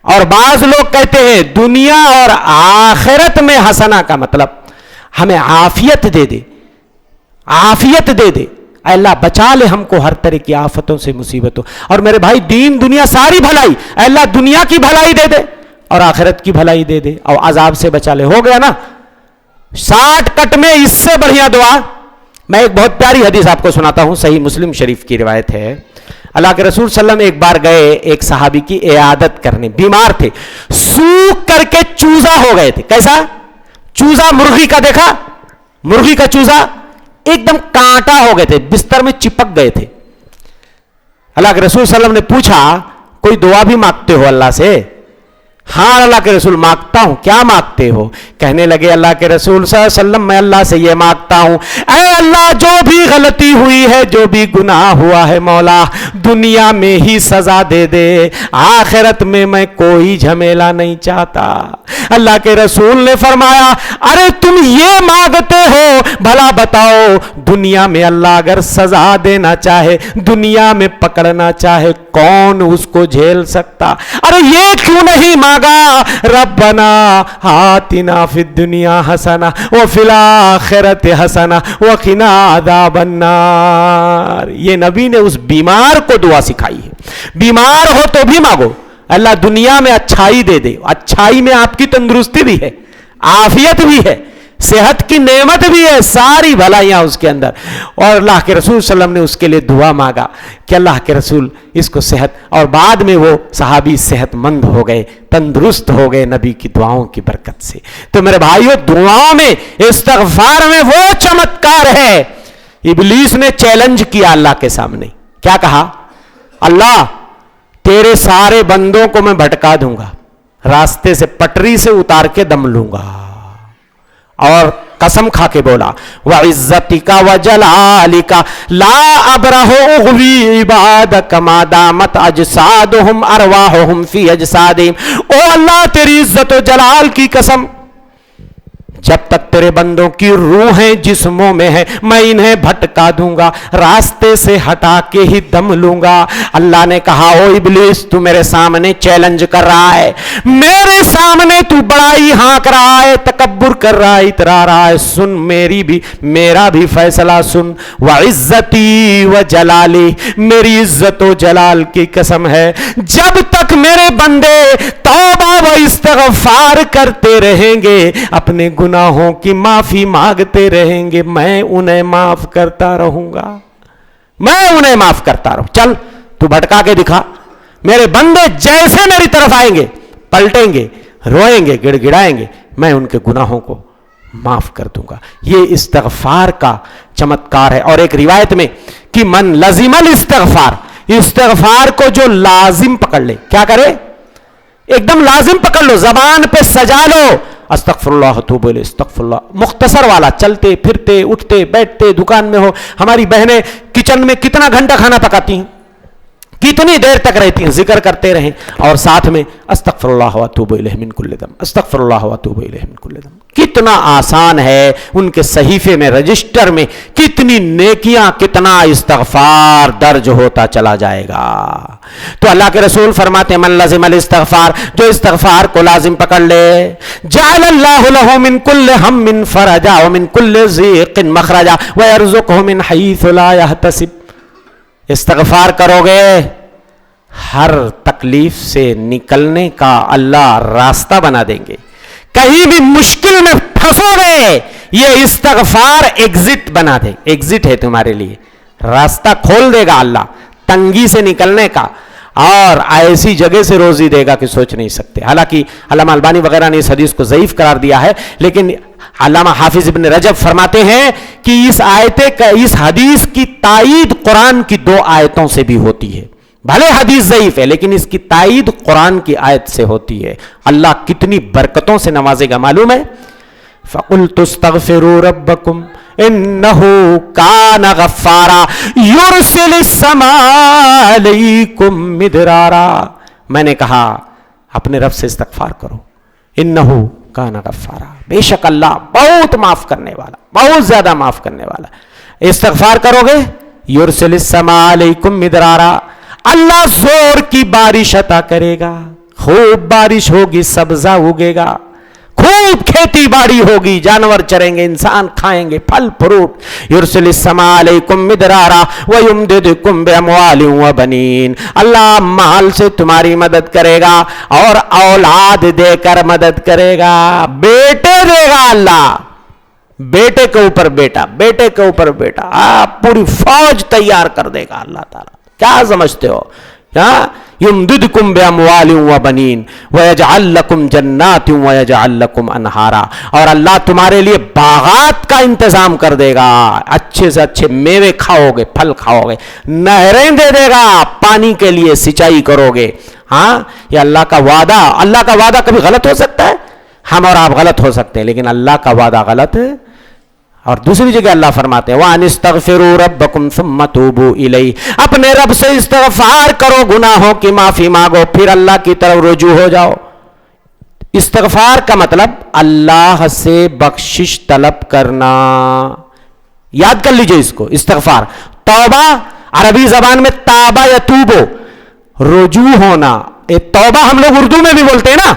اور بعض لوگ کہتے ہیں دنیا اور آخرت میں حسنہ کا مطلب ہمیں عافیت دے دے, عافیت دے دے. اے اللہ بچا لے ہم کو ہر طرح کی آفتوں سے, مصیبتوں. اور میرے بھائی دین دنیا ساری بھلائی, اے اللہ دنیا کی بھلائی دے دے اور آخرت کی بھلائی دے دے اور عذاب سے بچا لے. ہو گیا نا 60 کٹ میں اس سے بڑھیا دعا. میں ایک بہت پیاری حدیث آپ کو سناتا ہوں, صحیح مسلم شریف کی روایت ہے. اللہ کے رسول صلی اللہ علیہ وسلم ایک بار گئے ایک صحابی کی عیادت کرنے, بیمار تھے, سوکھ کر کے چوزا ہو گئے تھے. کیسا چوزا؟ مرغی کا, دیکھا مرغی کا چوزا, ایک دم کانٹا ہو گئے تھے, بستر میں چپک گئے تھے. اللہ کے رسول صلی اللہ علیہ وسلم نے پوچھا کوئی دعا بھی مانگتے ہو اللہ سے؟ ہاں اللہ کے رسول مانگتا ہوں. کیا مانگتے ہو؟ کہنے لگے اللہ کے رسول صلی اللہ علیہ وسلم میں اللہ سے یہ مانگتا ہوں, اے اللہ جو بھی غلطی ہوئی ہے, جو بھی گناہ ہوا ہے مولا, دنیا میں ہی سزا دے دے, آخرت میں کوئی جھمیلا نہیں چاہتا. اللہ کے رسول نے فرمایا ارے تم یہ مانگتے ہو, بھلا بتاؤ دنیا میں اللہ اگر سزا دینا چاہے, دنیا میں پکڑنا چاہے, کون اس کو جھیل سکتا؟ ارے یہ کیوں نہیں مانگا ربنا آتنا فی الدنیا حسنہ وفی الآخرۃ حسنہ وقنا عذاب النار. یہ نبی نے اس بیمار کو دعا سکھائی ہے. بیمار ہو تو بھی مانگو, اللہ دنیا میں اچھائی دے دے. اچھائی میں آپ کی تندرستی بھی ہے, عافیت بھی ہے, صحت کی نعمت بھی ہے, ساری بھلائیاں اس کے اندر. اور اللہ کے رسول صلی اللہ علیہ وسلم نے اس کے لیے دعا مانگا کہ اللہ کے رسول اس کو صحت, اور بعد میں وہ صحابی صحت مند ہو گئے, تندرست ہو گئے نبی کی دعاؤں کی برکت سے. تو میرے بھائیو دعاؤں میں, استغفار میں وہ چمتکار ہے. ابلیس نے چیلنج کیا اللہ کے سامنے, کیا کہا؟ اللہ تیرے سارے بندوں کو میں بھٹکا دوں گا, راستے سے پٹری سے اتار کے دم لوں گا. اور قسم کھا کے بولا وعزتک وجلالک لا ابرح اغوی عبادک ما دامت اجسادہم ارواحہم فی اجسادہم. او اللہ تیری عزت و جلال کی قسم, جب تک تیرے بندوں کی روحیں جسموں میں ہیں میں انہیں بھٹکا دوں گا, راستے سے ہٹا کے ہی دم لوں گا. اللہ نے کہا او ابلیس تو میرے سامنے چیلنج کر رہا ہے, میرے سامنے تو بڑائی ہانک رہا ہے, تکبر کر رہا ہے, اترا رہا ہے, سن میرا بھی فیصلہ سن. وعزتی وجلالی, میری عزت و جلال کی قسم ہے, جب تک میرے بندے توبہ و استغفار کرتے رہیں گے, اپنے گناہوں کی معافی مانگتے رہیں گے, میں انہیں معاف کرتا رہوں گا, میں انہیں معاف کرتا رہوں. چل تو بھٹکا کے دکھا, میرے بندے جیسے میری طرف آئیں گے, پلٹیں گے, روئیں گے, گڑ گڑائیں گے, میں ان کے گناہوں کو معاف کر دوں گا. یہ استغفار کا چمتکار ہے. اور ایک روایت میں کہ من لزم الاستغفار, استغفار کو جو لازم پکڑ لے, کیا کرے؟ ایک دم لازم پکڑ لو, زبان پہ سجا لو, استغفر اللہ توب الیہ, استغفر اللہ, مختصر والا, چلتے پھرتے اٹھتے بیٹھتے, دکان میں ہو. ہماری بہنیں کچن میں کتنا گھنٹہ کھانا پکاتی ہیں, کتنی دیر تک رہتی ہیں, ذکر کرتے رہیں اور ساتھ میں استغفر اللہ واتوب الیہ من کل ذنب, استغفر اللہ واتوب الیہ من کل ذنب. کتنا آسان ہے, ان کے صحیفے میں, رجسٹر میں کتنی نیکیاں, کتنا استغفار درج ہوتا چلا جائے گا. تو اللہ کے رسول فرماتے ہیں من لازم الاستغفار, جو استغفار کو لازم پکڑ لے, جعل اللہ له من کل ہم فرجا ومن کل ضیق مخرجا ویرزقہ من حیث لا یحتسب. استغفار کرو گے, ہر تکلیف سے نکلنے کا اللہ راستہ بنا دیں گے. کہیں بھی مشکل میں پھنسو گے, یہ استغفار ایگزٹ بنا دے, ایگزٹ ہے تمہارے لیے, راستہ کھول دے گا اللہ تنگی سے نکلنے کا, اور ایسی جگہ سے روزی دے گا کہ سوچ نہیں سکتے. حالانکہ علامہ البانی وغیرہ نے اس حدیث کو ضعیف قرار دیا ہے, لیکن علامہ حافظ ابن رجب فرماتے ہیں کہ اس حدیث کی تائید قرآن کی 2 آیتوں سے بھی ہوتی ہے. بھلے حدیث ضعیف ہے لیکن اس کی تائید قرآن کی آیت سے ہوتی ہے. اللہ کتنی برکتوں سے نوازے گا معلوم ہے. فَقُلْتُ اسْتَغْفِرُوا رَبَّكُمْ إِنَّهُ كَانَ غَفَّارًا يُرْسِلِ السَّمَاءَ عَلَيْكُمْ مِدْرَارًا میں نے کہا اپنے رب سے استغفار کرو، انہو کان غفارا، بے شک اللہ بہت معاف کرنے والا، بہت زیادہ معاف کرنے والا. استغفار کرو گے یرسل السماء علیکم مدرارا، اللہ زور کی بارش عطا کرے گا، خوب بارش ہوگی، سبزہ اگے گا، خوب کھیتی باڑی ہوگی، جانور چریں گے، انسان کھائیں گے پھل فروٹ. یرسل السماء علیکم مدرارا ویمددکم باموال وبنین، اللہ مال سے تمہاری مدد کرے گا اور اولاد دے کر مدد کرے گا، بیٹے دے گا اللہ، بیٹے کے اوپر بیٹا، بیٹے کے اوپر بیٹا، آپ پوری فوج تیار کر دے گا اللہ تعالیٰ. کیا سمجھتے ہو؟ یمددکم باموال وبنین ویجعل لکم جنات ویجعل لکم انہارا، اور اللہ تمہارے لیے باغات کا انتظام کر دے گا، اچھے سے اچھے میوے کھاؤ گے، پھل کھاؤ گے، نہریں دے دے گا پانی کے لیے، سچائی کرو گے. ہاں یہ اللہ کا وعدہ. اللہ کا وعدہ کبھی غلط ہو سکتا ہے، ہم اور آپ غلط ہو سکتے ہیں، لیکن اللہ کا وعدہ غلط ہے. اور دوسری جگہ اللہ فرماتے ہیں وَأَنِ اسْتَغْفِرُوا رَبَّكُمْ ثُمَّ تُوبُوا إِلَيْهِ، اپنے رب سے استغفار کرو، گناہوں کی معافی مانگو، پھر اللہ کی طرف رجوع ہو جاؤ. استغفار کا مطلب اللہ سے بخشش طلب کرنا. یاد کر لیجئے اس کو. استغفار، توبہ عربی زبان میں تابا یتوبو، رجوع ہونا. توبہ ہم لوگ اردو میں بھی بولتے ہیں نا،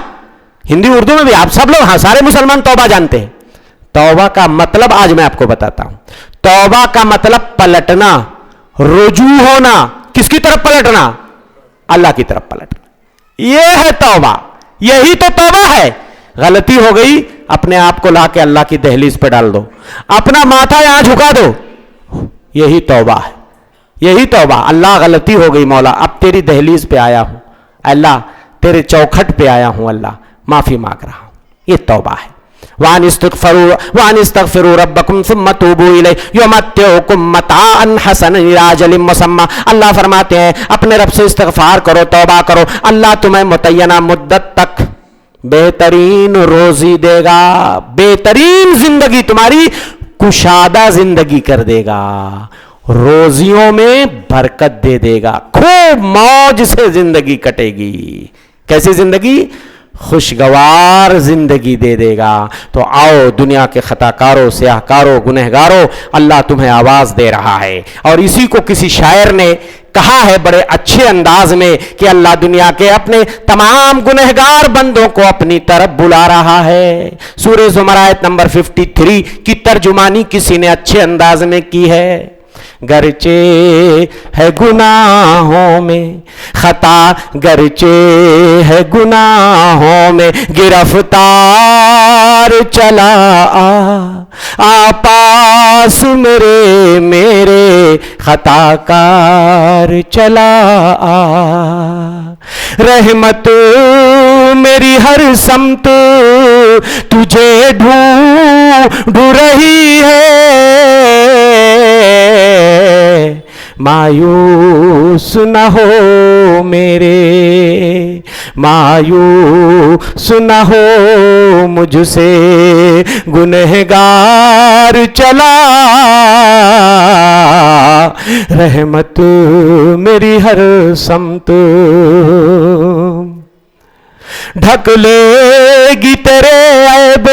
ہندی اردو میں بھی، آپ سب لوگ، ہاں سارے مسلمان توبہ جانتے ہیں. توبہ کا مطلب آج میں آپ کو بتاتا ہوں. توبہ کا مطلب پلٹنا، رجوع ہونا. کس کی طرف پلٹنا؟ اللہ کی طرف پلٹنا. یہ ہے توبہ، یہی تو توبہ ہے. غلطی ہو گئی، اپنے آپ کو لا کے اللہ کی دہلیز پہ ڈال دو، اپنا ماتھا یہاں جھکا دو، یہی توبہ ہے، یہی توبہ. اللہ غلطی ہو گئی مولا، اب تیری دہلیز پہ آیا ہوں، اللہ تیرے چوکھٹ پہ آیا ہوں، اللہ معافی مانگ رہا ہوں. یہ توبہ ہے. وَأَنِ اسْتَغْفِرُوا رَبَّكُمْ ثُمَّ تُوبُوا إِلَيْهِ يُمَتِّعُكُم مَّتَاعًا حَسَنًا إِلَىٰ أَجَلٍ مُّسَمًّى. اللہ فرماتے ہیں اپنے رب سے استغفار کرو، توبہ کرو، اللہ تمہیں متعینہ مدت تک بہترین روزی دے گا، بہترین زندگی، تمہاری کشادہ زندگی کر دے گا، روزیوں میں برکت دے دے گا، خوب موج سے زندگی کٹے گی. کیسی زندگی؟ خوشگوار زندگی دے دے گا. تو آؤ دنیا کے خطا کاروں، سیاہ کاروں، گنہگاروں، اللہ تمہیں آواز دے رہا ہے. اور اسی کو کسی شاعر نے کہا ہے بڑے اچھے انداز میں کہ اللہ دنیا کے اپنے تمام گنہگار بندوں کو اپنی طرف بلا رہا ہے. سورہ زمر آیت نمبر 53 کی ترجمانی کسی نے اچھے انداز میں کی ہے. گرچہ ہے گناہوں میں خطا، گرچہ ہے گناہوں میں گرفتار، چلا آ پاس میرے خطا کار، چلا آ. رحمت میری ہر سمت تجھے ڈھونڈ رہی ہے، مایوس نہ ہو میرے، مایوس نہ ہو مجھ سے گنہگار، چلا رحمت میری ہر سمت ڈھک لے گی تیرے عیب،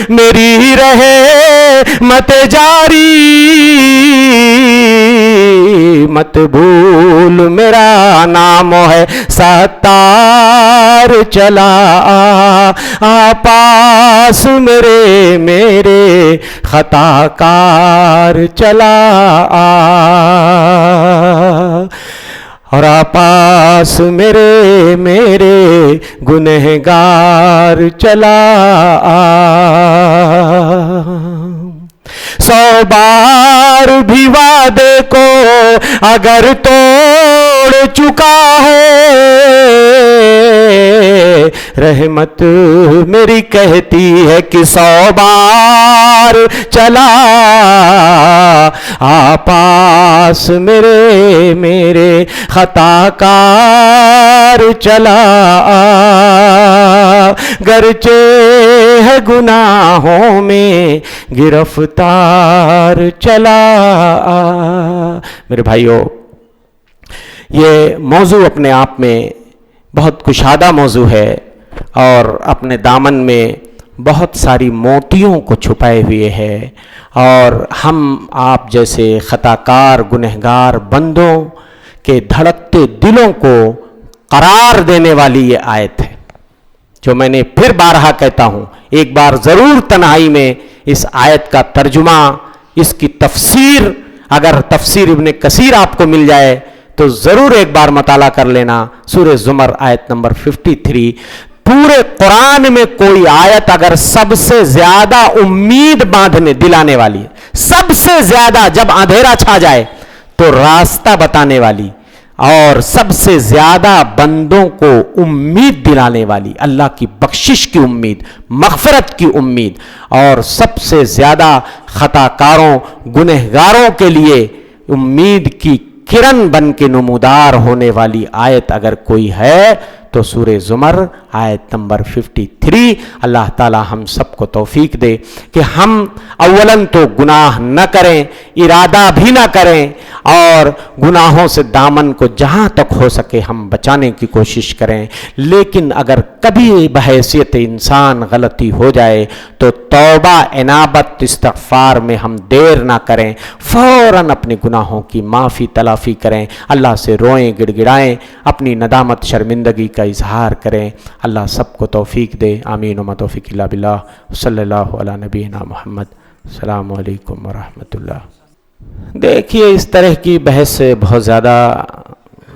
میری رحمت جاری، مت بھول میرا نام ہے ستار، چلا آ پاس میرے خطا کار، چلا آ اور پاس میرے گنہگار، چلا آ. 100 بار بھی وعدے کو اگر توڑ چکا ہے، رحمت میری کہتی ہے کہ 100 بار چلا آ پاس میرے خطا کار، چلا آ. گرچہ ہے گناہوں میں گرفتار، چلا آ. میرے بھائیو، یہ موضوع اپنے آپ میں بہت کشادہ موضوع ہے اور اپنے دامن میں بہت ساری موتیوں کو چھپائے ہوئے ہے، اور ہم آپ جیسے خطا کار گنہگار بندوں کے دھڑکتے دلوں کو قرار دینے والی یہ آیت ہے، جو میں نے پھر بارہا کہتا ہوں، ایک بار ضرور تنہائی میں اس آیت کا ترجمہ، اس کی تفسیر، اگر تفسیر ابن کثیر آپ کو مل جائے تو ضرور ایک بار مطالعہ کر لینا۔ سورہ زمر آیت نمبر 53، پورے قرآن میں کوئی آیت اگر سب سے زیادہ امید باندھنے دلانے والی ہے، سب سے زیادہ جب اندھیرا چھا جائے تو راستہ بتانے والی، اور سب سے زیادہ بندوں کو امید دلانے والی، اللہ کی بخشش کی امید، مغفرت کی امید، اور سب سے زیادہ خطا کاروں گنہگاروں کے لیے امید کی کرن بن کے نمودار ہونے والی آیت اگر کوئی ہے تو سورہ زمر آیت نمبر 53۔ اللہ تعالی ہم سب کو توفیق دے کہ ہم اولاً تو گناہ نہ کریں، ارادہ بھی نہ کریں، اور گناہوں سے دامن کو جہاں تک ہو سکے ہم بچانے کی کوشش کریں، لیکن اگر کبھی بحیثیت انسان غلطی ہو جائے تو توبہ انابت استغفار میں ہم دیر نہ کریں، فوراً اپنے گناہوں کی معافی تلافی کریں، اللہ سے روئیں گڑ گڑائیں، اپنی ندامت شرمندگی کا اظہار کریں۔ اللہ سب کو توفیق دے، آمین وما توفیق الا باللہ، صلی اللہ علی نبینا محمد۔ السلام علیکم ورحمۃ اللہ۔ دیکھیے اس طرح کی بحث بہت زیادہ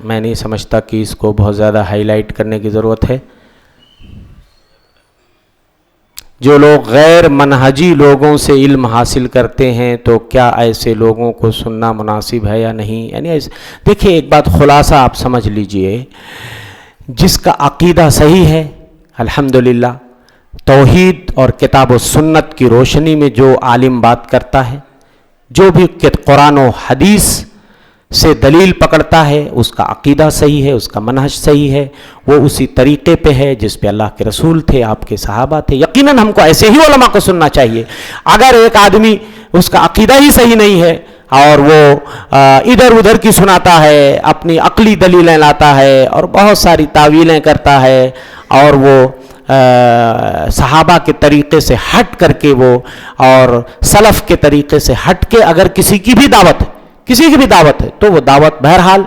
میں نہیں سمجھتا کہ اس کو بہت زیادہ ہائی لائٹ کرنے کی ضرورت ہے۔ جو لوگ غیر منہجی لوگوں سے علم حاصل کرتے ہیں تو کیا ایسے لوگوں کو سننا مناسب ہے یا نہیں؟ یعنی دیکھیے ایک بات خلاصہ آپ سمجھ لیجئے، جس کا عقیدہ صحیح ہے الحمدللہ، توحید اور کتاب و سنت کی روشنی میں جو عالم بات کرتا ہے، جو بھی قرآن و حدیث سے دلیل پکڑتا ہے، اس کا عقیدہ صحیح ہے، اس کا منہج صحیح ہے، وہ اسی طریقے پہ ہے جس پہ اللہ کے رسول تھے، آپ کے صحابہ تھے۔ یقیناً ہم کو ایسے ہی علماء کو سننا چاہیے۔ اگر ایک آدمی اس کا عقیدہ ہی صحیح نہیں ہے اور وہ ادھر ادھر کی سناتا ہے، اپنی عقلی دلیلیں لاتا ہے اور بہت ساری تعویلیں کرتا ہے، اور وہ صحابہ کے طریقے سے ہٹ کر کے وہ اور سلف کے طریقے سے ہٹ کے اگر کسی کی بھی دعوت ہے تو وہ دعوت بہرحال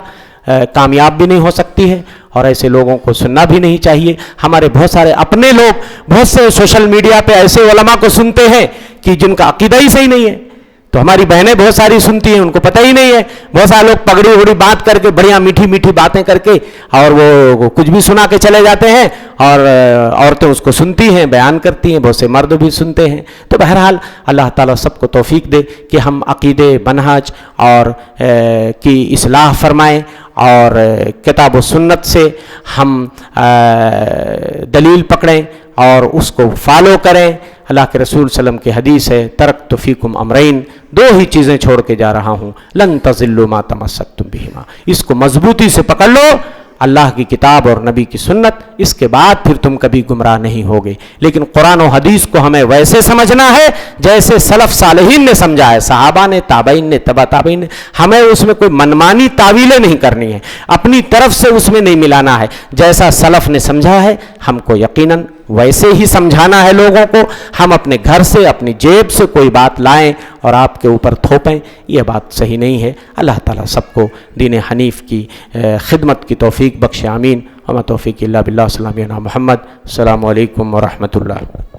کامیاب بھی نہیں ہو سکتی ہے، اور ایسے لوگوں کو سننا بھی نہیں چاہیے۔ ہمارے بہت سارے اپنے لوگ بہت سے سوشل میڈیا پہ ایسے علماء کو سنتے ہیں کہ جن کا عقیدہ ہی صحیح نہیں ہے، تو ہماری بہنیں بہت ساری سنتی ہیں، ان کو پتہ ہی نہیں ہے، بہت سارے لوگ پگڑی اڑی بات کر کے بڑھیا میٹھی میٹھی باتیں کر کے اور وہ کچھ بھی سنا کے چلے جاتے ہیں، اور عورتیں اس کو سنتی ہیں، بیان کرتی ہیں، بہت سے مرد بھی سنتے ہیں۔ تو بہرحال اللہ تعالیٰ سب کو توفیق دے کہ ہم عقیدے منہج اور کی اصلاح فرمائیں، اور کتاب و سنت سے ہم دلیل پکڑیں اور اس کو فالو کریں۔ اللہ کے رسول صلی اللہ علیہ وسلم کی حدیث ہے، ترکت فیکم امرین، دو ہی چیزیں چھوڑ کے جا رہا ہوں، لن تضلوا ما تمسکتم بہما، اس کو مضبوطی سے پکڑ لو، اللہ کی کتاب اور نبی کی سنت، اس کے بعد پھر تم کبھی گمراہ نہیں ہوگے۔ لیکن قرآن و حدیث کو ہمیں ویسے سمجھنا ہے جیسے سلف صالحین نے سمجھا ہے، صحابہ نے، تابعین نے، تبع تابعین نے۔ ہمیں اس میں کوئی منمانی تعویلیں نہیں کرنی ہے، اپنی طرف سے اس میں نہیں ملانا ہے، جیسا سلف نے سمجھا ہے ہم کو یقیناً ویسے ہی سمجھانا ہے لوگوں کو۔ ہم اپنے گھر سے، اپنی جیب سے کوئی بات لائیں اور آپ کے اوپر تھوپیں، یہ بات صحیح نہیں ہے۔ اللہ تعالیٰ سب کو دین حنیف کی خدمت کی توفیق بخشے، آمین۔ وما توفیق الا باللہ، صلی اللہ علیہ محمد۔ السلام علیکم ورحمۃ اللہ۔